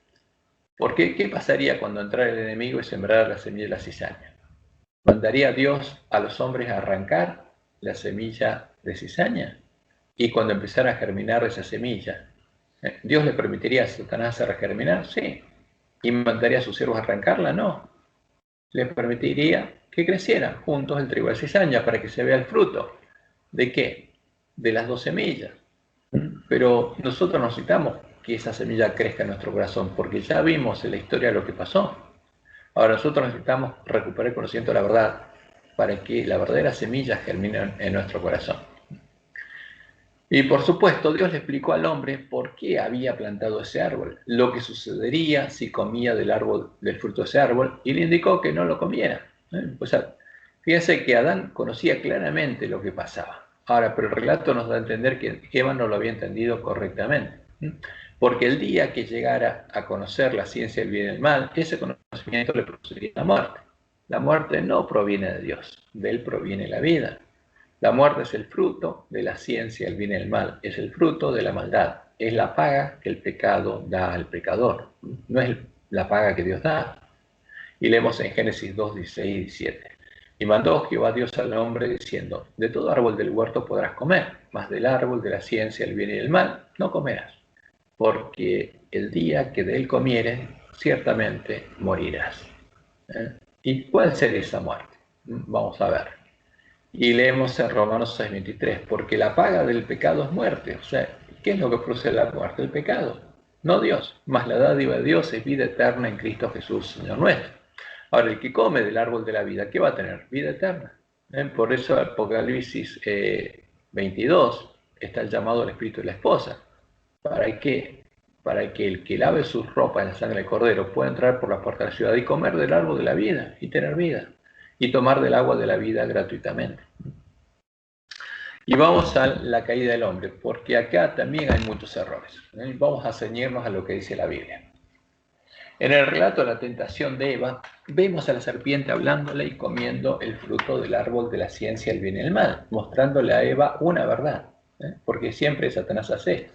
A: Porque ¿qué pasaría cuando entrara el enemigo y sembrara la semilla de la cizaña? ¿Mandaría Dios a los hombres a arrancar la semilla de cizaña? Y cuando empezara a germinar esa semilla, ¿Dios le permitiría a Satanás hacer germinar? Sí. ¿Y mandaría a sus siervos a arrancarla? No. Le permitiría que crecieran juntos el trigo de cizaña para que se vea el fruto. ¿De qué? De las dos semillas. Pero nosotros necesitamos que esa semilla crezca en nuestro corazón, porque ya vimos en la historia lo que pasó. Ahora nosotros necesitamos recuperar el conocimiento de la verdad para que la verdadera semilla germine en nuestro corazón. Y por supuesto, Dios le explicó al hombre por qué había plantado ese árbol, lo que sucedería si comía del fruto de ese árbol, y le indicó que no lo comiera. O sea, fíjense que Adán conocía claramente lo que pasaba. Ahora, pero el relato nos da a entender que Eva no lo había entendido correctamente. Porque el día que llegara a conocer la ciencia del bien y del mal, ese conocimiento le produciría la muerte. La muerte no proviene de Dios, de él proviene la vida. La muerte es el fruto de la ciencia del bien y del mal, es el fruto de la maldad, es la paga que el pecado da al pecador, no es la paga que Dios da. Y leemos en Génesis 2, 16 y 17. Y mandó Jehová Dios al hombre diciendo, de todo árbol del huerto podrás comer, mas del árbol de la ciencia del bien y del mal no comerás, porque el día que de él comieres, ciertamente morirás. ¿Y cuál sería esa muerte? Vamos a ver. Y leemos en Romanos 6:23, porque la paga del pecado es muerte. O sea, ¿qué es lo que produce la muerte? El pecado, no Dios. Mas la dádiva de Dios es vida eterna en Cristo Jesús, Señor nuestro. Ahora, el que come del árbol de la vida, ¿qué va a tener? Vida eterna. Por eso Apocalipsis 22 está el llamado al espíritu de la esposa. ¿Para qué? Para que el que lave sus ropas en la sangre del cordero pueda entrar por la puerta de la ciudad y comer del árbol de la vida y tener vida. Y tomar del agua de la vida gratuitamente. Y vamos a la caída del hombre, porque acá también hay muchos errores. Vamos a ceñirnos a lo que dice la Biblia. En el relato de la tentación de Eva, vemos a la serpiente hablándole y comiendo el fruto del árbol de la ciencia del bien y el mal, mostrándole a Eva una verdad, porque siempre Satanás hace esto.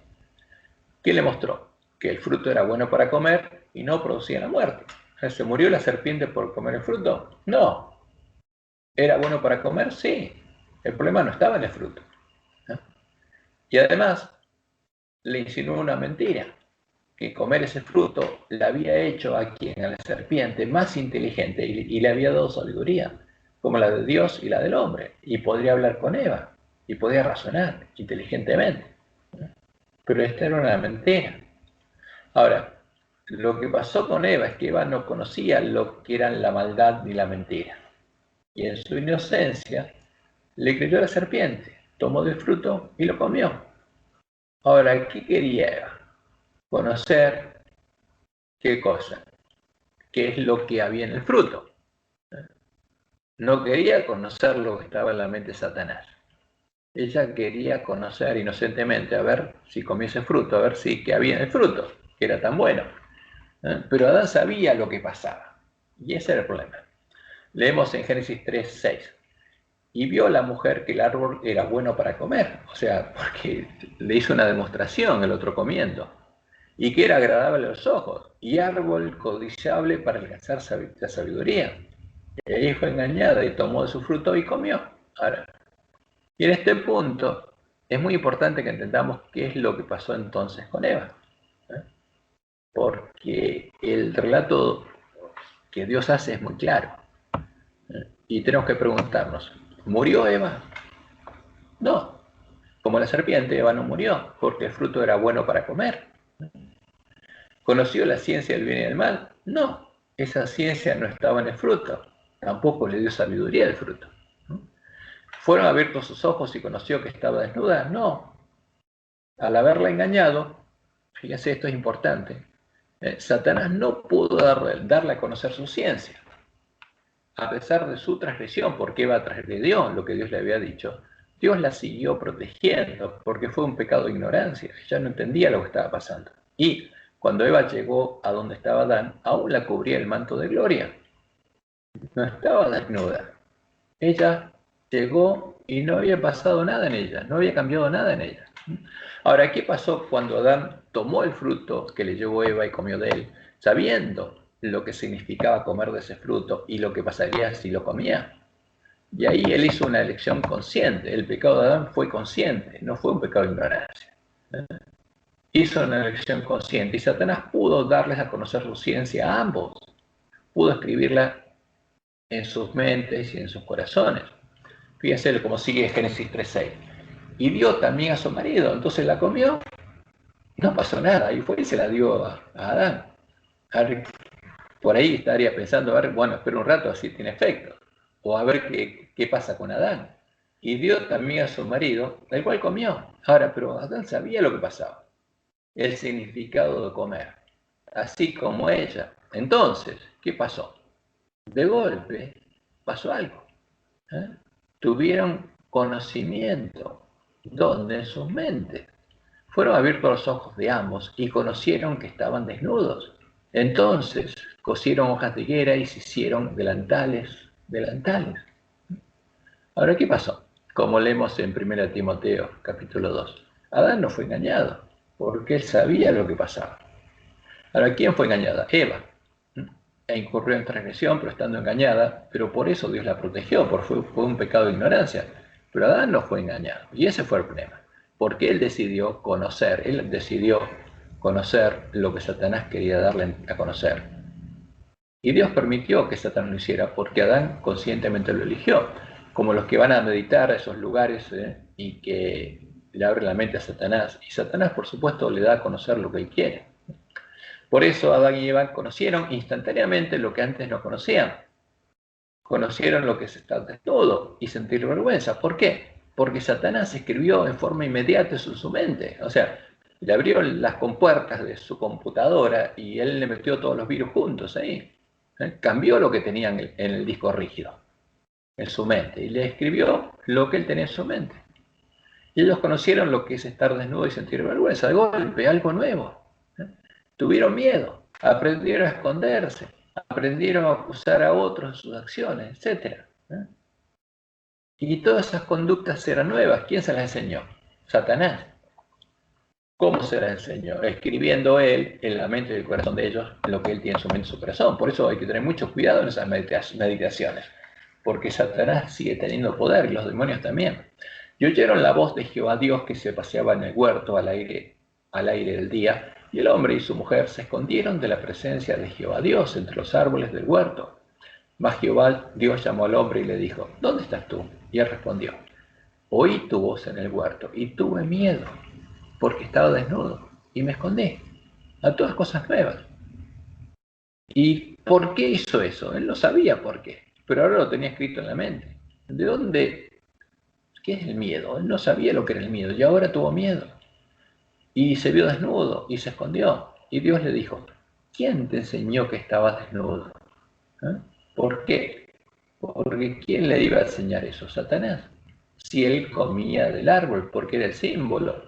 A: ¿Qué le mostró? Que el fruto era bueno para comer y no producía la muerte. ¿Se murió la serpiente por comer el fruto? No. ¿Era bueno para comer? Sí. El problema no estaba en el fruto. Y además, le insinuó una mentira, que comer ese fruto le había hecho a quien, a la serpiente, más inteligente y le había dado sabiduría, como la de Dios y la del hombre, y podría hablar con Eva, y podía razonar inteligentemente. Pero esta era una mentira. Ahora, lo que pasó con Eva es que Eva no conocía lo que eran la maldad ni la mentira. Y en su inocencia le creyó a la serpiente, tomó del fruto y lo comió. Ahora, ¿qué quería Eva? Conocer qué cosa, qué es lo que había en el fruto. No quería conocer lo que estaba en la mente de Satanás. Ella quería conocer inocentemente, a ver si comiese fruto, a ver si qué había en el fruto, que era tan bueno. Pero Adán sabía lo que pasaba, y ese era el problema. Leemos en Génesis 3:6. Y vio la mujer que el árbol era bueno para comer, o sea, porque le hizo una demostración el otro comiendo, y que era agradable a los ojos, y árbol codiciable para alcanzar la sabiduría. Y ahí fue engañada y tomó de su fruto y comió. Ahora, y en este punto es muy importante que entendamos qué es lo que pasó entonces con Eva, porque el relato que Dios hace es muy claro, y tenemos que preguntarnos, ¿murió Eva? No. Como la serpiente, Eva no murió, porque el fruto era bueno para comer. ¿Conoció la ciencia del bien y del mal? No. esa ciencia no estaba en el fruto, tampoco le dio sabiduría el fruto. ¿Fueron abiertos sus ojos y conoció que estaba desnuda? No. Al haberla engañado, fíjense, esto es importante, Satanás no pudo darle a conocer su ciencia. A pesar de su transgresión, porque Eva transgredió lo que Dios le había dicho, Dios la siguió protegiendo, porque fue un pecado de ignorancia. Ella no entendía lo que estaba pasando. Y cuando Eva llegó a donde estaba Adán, aún la cubría el manto de gloria. No estaba desnuda. Ella llegó y no había pasado nada en ella, no había cambiado nada en ella. Ahora, ¿qué pasó cuando Adán tomó el fruto que le llevó Eva y comió de él, sabiendo lo que significaba comer de ese fruto y lo que pasaría si lo comía? Y ahí él hizo una elección consciente. El pecado de Adán fue consciente, no fue un pecado de ignorancia. Hizo una elección consciente y Satanás pudo darles a conocer su ciencia a ambos. Pudo escribirla en sus mentes y en sus corazones. Fíjense cómo sigue Génesis 3:6. Y dio también a su marido, entonces la comió, no pasó nada, y fue y se la dio a Adán. Por ahí estaría pensando, a ver, bueno, espera un rato, así tiene efecto, o a ver qué pasa con Adán. Y dio también a su marido, el cual comió. Ahora, pero Adán sabía lo que pasaba, el significado de comer, así como ella. Entonces, ¿qué pasó? De golpe pasó algo. Tuvieron conocimiento, donde en sus mentes. Fueron abiertos los ojos de ambos y conocieron que estaban desnudos. Entonces cosieron hojas de higuera y se hicieron delantales. Ahora, ¿qué pasó? Como leemos en 1 Timoteo, capítulo 2. Adán no fue engañado, porque él sabía lo que pasaba. Ahora, ¿quién fue engañada? Eva. E incurrió en transgresión, pero estando engañada, pero por eso Dios la protegió, porque fue un pecado de ignorancia. Pero Adán no fue engañado, y ese fue el problema, porque él decidió conocer lo que Satanás quería darle a conocer. Y Dios permitió que Satanás lo hiciera, porque Adán conscientemente lo eligió, como los que van a meditar a esos lugares y que le abren la mente a Satanás, y Satanás por supuesto le da a conocer lo que él quiere. Por eso Adán y Eva conocieron instantáneamente lo que antes no conocían. Conocieron lo que es estar desnudo y sentir vergüenza. ¿Por qué? Porque Satanás escribió en forma inmediata eso en su mente. O sea, le abrió las compuertas de su computadora y él le metió todos los virus juntos ahí. Cambió lo que tenían en el disco rígido, en su mente, y le escribió lo que él tenía en su mente. Y ellos conocieron lo que es estar desnudo y sentir vergüenza. De golpe, algo nuevo. Tuvieron miedo, aprendieron a esconderse, aprendieron a acusar a otros de sus acciones, etc. Y todas esas conductas eran nuevas. ¿Quién se las enseñó? Satanás. ¿Cómo se las enseñó? Escribiendo él en la mente y el corazón de ellos lo que él tiene en su mente y su corazón. Por eso hay que tener mucho cuidado en esas meditaciones, porque Satanás sigue teniendo poder y los demonios también. Y oyeron la voz de Jehová Dios que se paseaba en el huerto al aire del día, y el hombre y su mujer se escondieron de la presencia de Jehová Dios entre los árboles del huerto. Mas Jehová Dios llamó al hombre y le dijo, ¿dónde estás tú? Y él respondió, oí tu voz en el huerto y tuve miedo, porque estaba desnudo y me escondí. A todas cosas nuevas. ¿Y por qué hizo eso? Él no sabía por qué, pero ahora lo tenía escrito en la mente. ¿De dónde? ¿Qué es el miedo? Él no sabía lo que era el miedo y ahora tuvo miedo. Y se vio desnudo y se escondió. Y Dios le dijo, ¿quién te enseñó que estabas desnudo? ¿Por qué? Porque ¿quién le iba a enseñar eso? Satanás. Si él comía del árbol, porque era el símbolo,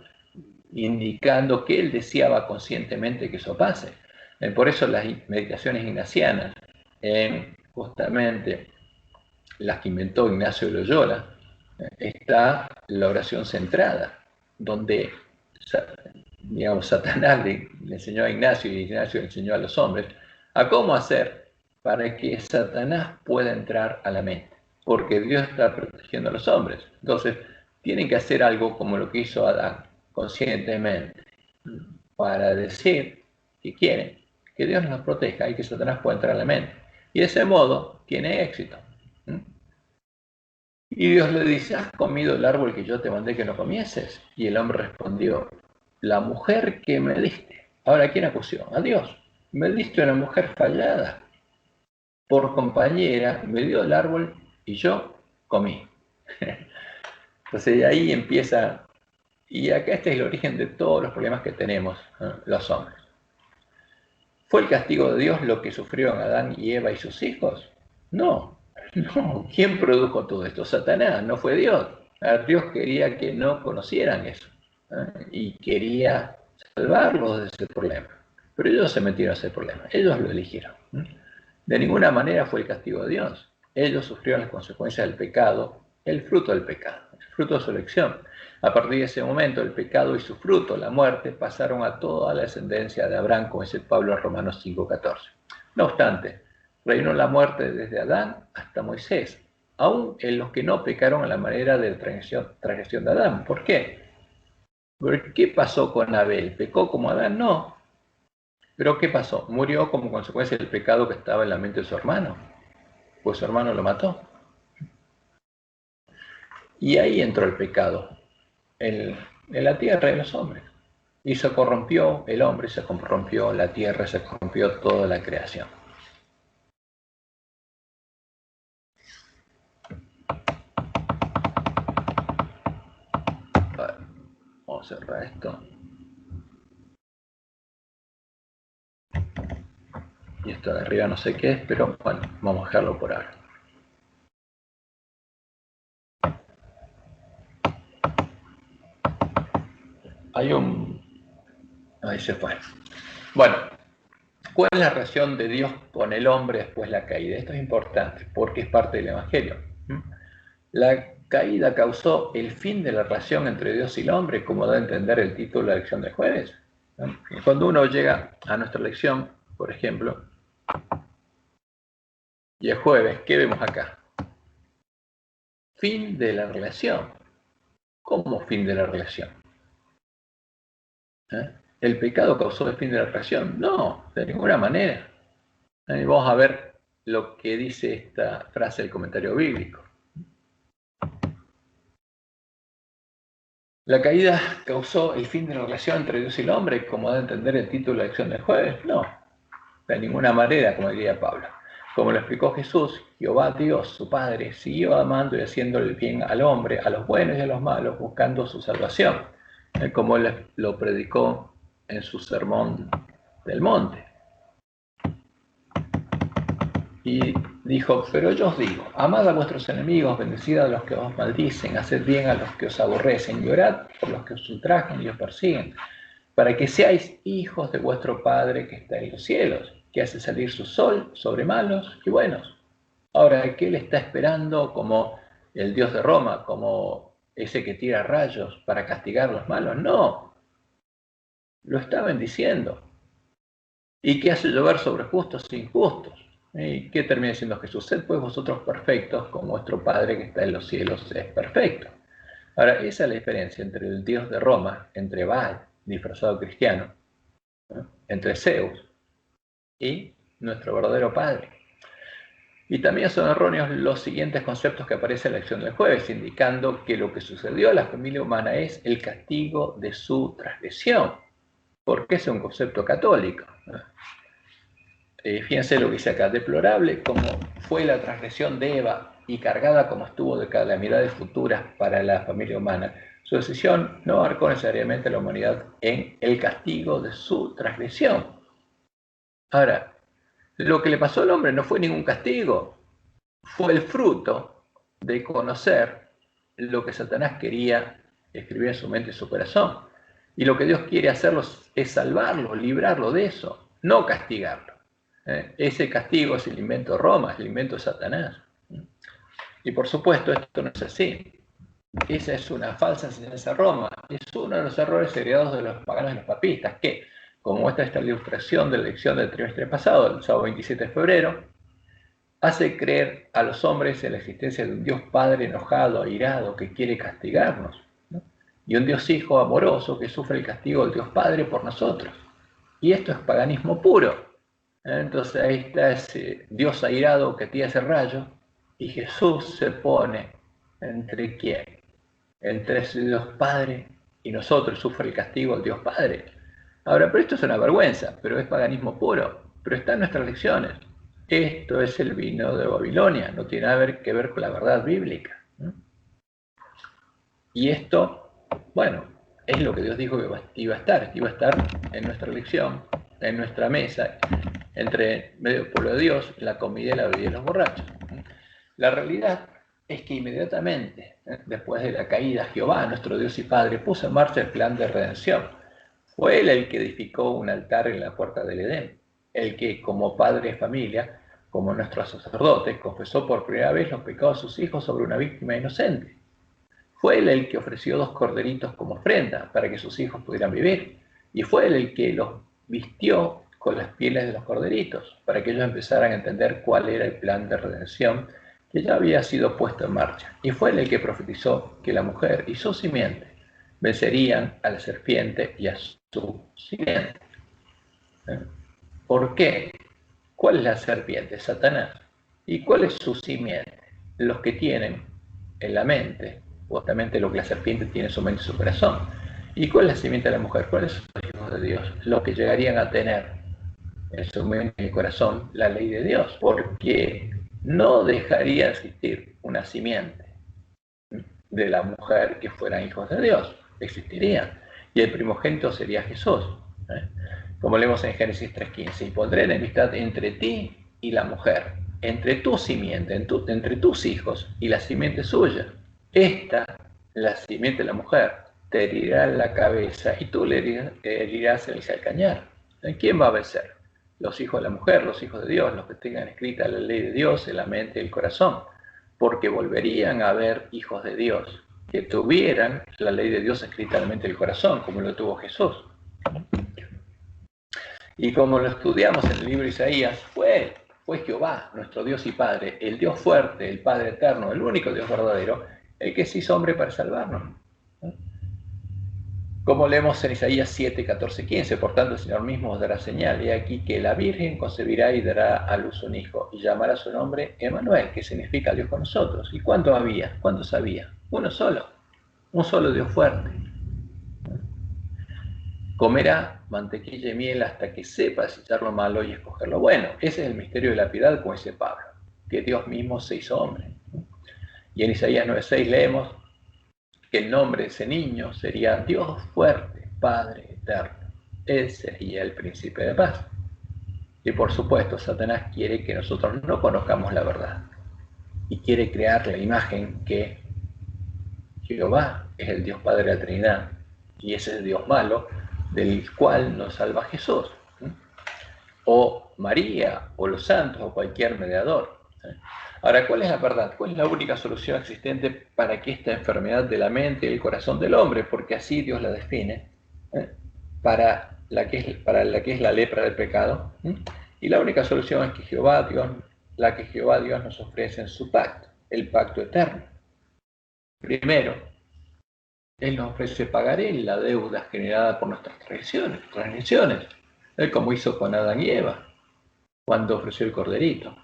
A: indicando que él deseaba conscientemente que eso pase. Por eso las meditaciones ignacianas, justamente las que inventó Ignacio de Loyola, está la oración centrada, donde digamos, Satanás le enseñó a Ignacio y Ignacio le enseñó a los hombres a cómo hacer para que Satanás pueda entrar a la mente, porque Dios está protegiendo a los hombres. Entonces, tienen que hacer algo como lo que hizo Adán, conscientemente, para decir que quieren que Dios nos proteja y que Satanás pueda entrar a la mente. Y de ese modo tiene éxito. Y Dios le dice, ¿has comido el árbol que yo te mandé que no comieses? Y el hombre respondió, la mujer que me diste. Ahora, ¿quién acusó? A Dios. Me diste una mujer fallada. por compañera, me dio el árbol y yo comí. Entonces de ahí empieza, y acá este es el origen de todos los problemas que tenemos los hombres. ¿Fue el castigo de Dios lo que sufrieron Adán y Eva y sus hijos? No, no. ¿Quién produjo todo esto? Satanás, no fue Dios. Dios quería que no conocieran eso y quería salvarlos de ese problema. Pero ellos se metieron a ese problema, ellos lo eligieron. De ninguna manera fue el castigo de Dios. Ellos sufrieron las consecuencias del pecado, el fruto del pecado, el fruto de su elección. A partir de ese momento, el pecado y su fruto, la muerte, pasaron a toda la descendencia de Abraham, como dice Pablo en Romanos 5:14. No obstante, reinó la muerte desde Adán hasta Moisés, aún en los que no pecaron a la manera de transgresión de Adán. ¿Por qué? ¿Por qué pasó con Abel? ¿Pecó como Adán? No. ¿Pero qué pasó? Murió como consecuencia del pecado que estaba en la mente de su hermano, pues su hermano lo mató. Y ahí entró el pecado en la tierra de los hombres. Y se corrompió el hombre, se corrompió la tierra, se corrompió toda la creación. A ver, vamos a cerrar esto. Y esto de arriba no sé qué es, pero bueno, vamos a dejarlo por ahora. Hay un... Ahí se fue. Bueno, ¿cuál es la relación de Dios con el hombre después de la caída? Esto es importante porque es parte del Evangelio. La caída causó el fin de la relación entre Dios y el hombre, como da a entender el título de la lección de jueves. Cuando uno llega a nuestra lección, por ejemplo, y es jueves, ¿qué vemos acá? Fin de la relación. ¿Cómo fin de la relación? ¿El pecado causó el fin de la relación? No, de ninguna manera. Vamos a ver lo que dice esta frase del comentario bíblico. ¿La caída causó el fin de la relación entre Dios y el hombre, como da a entender el título de la lección del jueves? No, de ninguna manera, como diría Pablo. Como lo explicó Jesús, Jehová Dios, su Padre, siguió amando y haciendo el bien al hombre, a los buenos y a los malos, buscando su salvación, como él lo predicó en su sermón del monte. Y dijo, pero yo os digo, amad a vuestros enemigos, bendecid a los que os maldicen, haced bien a los que os aborrecen, y orad por los que os ultrajan y os persiguen, para que seáis hijos de vuestro Padre que está en los cielos, que hace salir su sol sobre malos y buenos. Ahora, ¿qué le está esperando como el Dios de Roma, como ese que tira rayos para castigar a los malos? No, lo está bendiciendo. ¿Y qué hace llover sobre justos e injustos? ¿Y qué termina diciendo Jesús? Sed pues vosotros perfectos, como vuestro Padre que está en los cielos es perfecto. Ahora, esa es la diferencia entre el Dios de Roma, entre Baal, disfrazado cristiano, entre Zeus y nuestro verdadero Padre. Y también son erróneos los siguientes conceptos que aparecen en la lección del jueves, indicando que lo que sucedió a la familia humana es el castigo de su transgresión, porque es un concepto católico. Fíjense lo que dice acá, deplorable como fue la transgresión de Eva y cargada como estuvo de calamidades futuras para la familia humana. Su decisión no abarcó necesariamente a la humanidad en el castigo de su transgresión. Ahora, lo que le pasó al hombre no fue ningún castigo, fue el fruto de conocer lo que Satanás quería escribir en su mente y su corazón. Y lo que Dios quiere hacerlo es salvarlo, librarlo de eso, no castigarlo. Ese castigo es el invento de Roma, es el invento de Satanás. Y por supuesto esto no es así. Esa es una falsa enseñanza de Roma. Es uno de los errores heredados de los paganos y los papistas, que, como muestra esta ilustración de la lección del trimestre pasado, el sábado 27 de febrero, hace creer a los hombres en la existencia de un Dios Padre enojado, airado, que quiere castigarnos, ¿no? Y un Dios Hijo amoroso que sufre el castigo del Dios Padre por nosotros. Y esto es paganismo puro. Entonces ahí está ese Dios airado que tira ese rayo y Jesús se pone entre quién, entre ese Dios Padre y nosotros, sufre el castigo del Dios Padre. Ahora, pero esto es una vergüenza, pero es paganismo puro, pero está en nuestras lecciones. Esto es el vino de Babilonia, no tiene nada que ver con la verdad bíblica. Y esto, bueno, es lo que Dios dijo que iba a estar en nuestra elección, en nuestra mesa, entre medio del pueblo de Dios, la comida y la bebida de los borrachos. La realidad es que inmediatamente, después de la caída, Jehová, nuestro Dios y Padre, puso en marcha el plan de redención. Fue Él el que edificó un altar en la puerta del Edén, el que, como padre de familia, como nuestro sacerdote, confesó por primera vez los pecados de sus hijos sobre una víctima inocente. Fue Él el que ofreció 2 corderitos como ofrenda para que sus hijos pudieran vivir. Y fue Él el que los vistió con las pieles de los corderitos, para que ellos empezaran a entender cuál era el plan de redención que ya había sido puesto en marcha. Y fue Él el que profetizó que la mujer y su simiente vencerían a la serpiente y a su simiente. ¿Por qué? ¿Cuál es la serpiente? Satanás. ¿Y cuál es su simiente? Los que tienen en la mente, justamente lo que la serpiente tiene en su mente y su corazón. ¿Y cuál es la simiente de la mujer? ¿Cuáles son los hijos de Dios? Los que llegarían a tener en su mente y el corazón la ley de Dios, porque no dejaría de existir una simiente de la mujer que fueran hijos de Dios. Existirían. Y el primogénito sería Jesús. Como leemos en Génesis 3:15, y pondré enemistad entre ti y la mujer, entre tu simiente, entre tus hijos y la simiente suya. Esta, la simiente de la mujer, te herirá en la cabeza y tú le herirás en el calcañar. ¿Quién va a vencer? Los hijos de la mujer, los hijos de Dios, los que tengan escrita la ley de Dios en la mente y el corazón, porque volverían a haber hijos de Dios que tuvieran la ley de Dios escrita en la mente y el corazón, como lo tuvo Jesús. Y como lo estudiamos en el libro de Isaías, fue Jehová, nuestro Dios y Padre, el Dios fuerte, el Padre eterno, el único Dios verdadero, el que se hizo hombre para salvarnos. Como leemos en Isaías 7, 14, 15, por tanto el Señor mismo os dará señal, y aquí que la Virgen concebirá y dará a luz un hijo, y llamará su nombre Emmanuel, que significa Dios con nosotros. ¿Y cuántos había? ¿Cuántos había? Uno solo, un solo Dios fuerte. Comerá mantequilla y miel hasta que sepa desechar lo malo y escoger lo bueno. Ese es el misterio de la piedad, como dice Pablo, que Dios mismo se hizo hombre. Y en Isaías 9:6 leemos que el nombre de ese niño sería Dios fuerte, Padre eterno. Él sería el príncipe de paz. Y por supuesto, Satanás quiere que nosotros no conozcamos la verdad y quiere crear la imagen que Jehová es el Dios Padre de la Trinidad y ese es el Dios malo del cual nos salva Jesús, o María, o los santos, o cualquier mediador. Ahora, ¿cuál es la verdad? ¿Cuál es la única solución existente para que esta enfermedad de la mente y el corazón del hombre, porque así Dios la define, para la que es la lepra del pecado? Y la única solución es que Jehová Dios nos ofrece en su pacto, el pacto eterno. Primero, Él nos ofrece pagar la deuda generada por nuestras transgresiones, como hizo con Adán y Eva, cuando ofreció el corderito.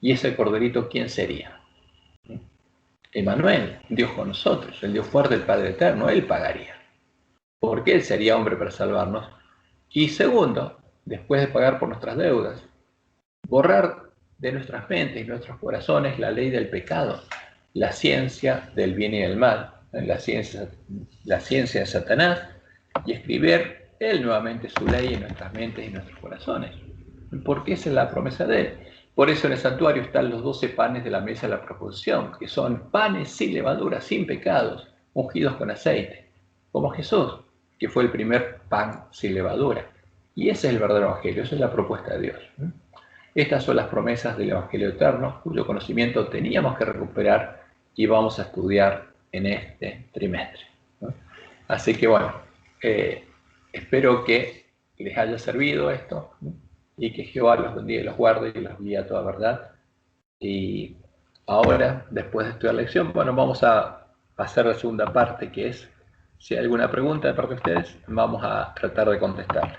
A: ¿Y ese corderito quién sería? Emmanuel, Dios con nosotros, el Dios fuerte, el Padre eterno. Él pagaría, porque Él sería hombre para salvarnos. Y segundo, después de pagar por nuestras deudas, borrar de nuestras mentes y nuestros corazones la ley del pecado, la ciencia del bien y del mal, la ciencia de Satanás, y escribir Él nuevamente su ley en nuestras mentes y nuestros corazones, porque esa es la promesa de Él. Por eso en el santuario están los 12 panes de la mesa de la proposición, que son panes sin levadura, sin pecados, ungidos con aceite, como Jesús, que fue el primer pan sin levadura. Y ese es el verdadero evangelio, esa es la propuesta de Dios. Estas son las promesas del evangelio eterno, cuyo conocimiento teníamos que recuperar y vamos a estudiar en este trimestre. Así que bueno, espero que les haya servido esto y que Jehová los bendiga y los guarde y los guíe a toda verdad. Y ahora, después de estudiar la lección, bueno, vamos a hacer la segunda parte, que es, si hay alguna pregunta de parte de ustedes, vamos a tratar de contestar.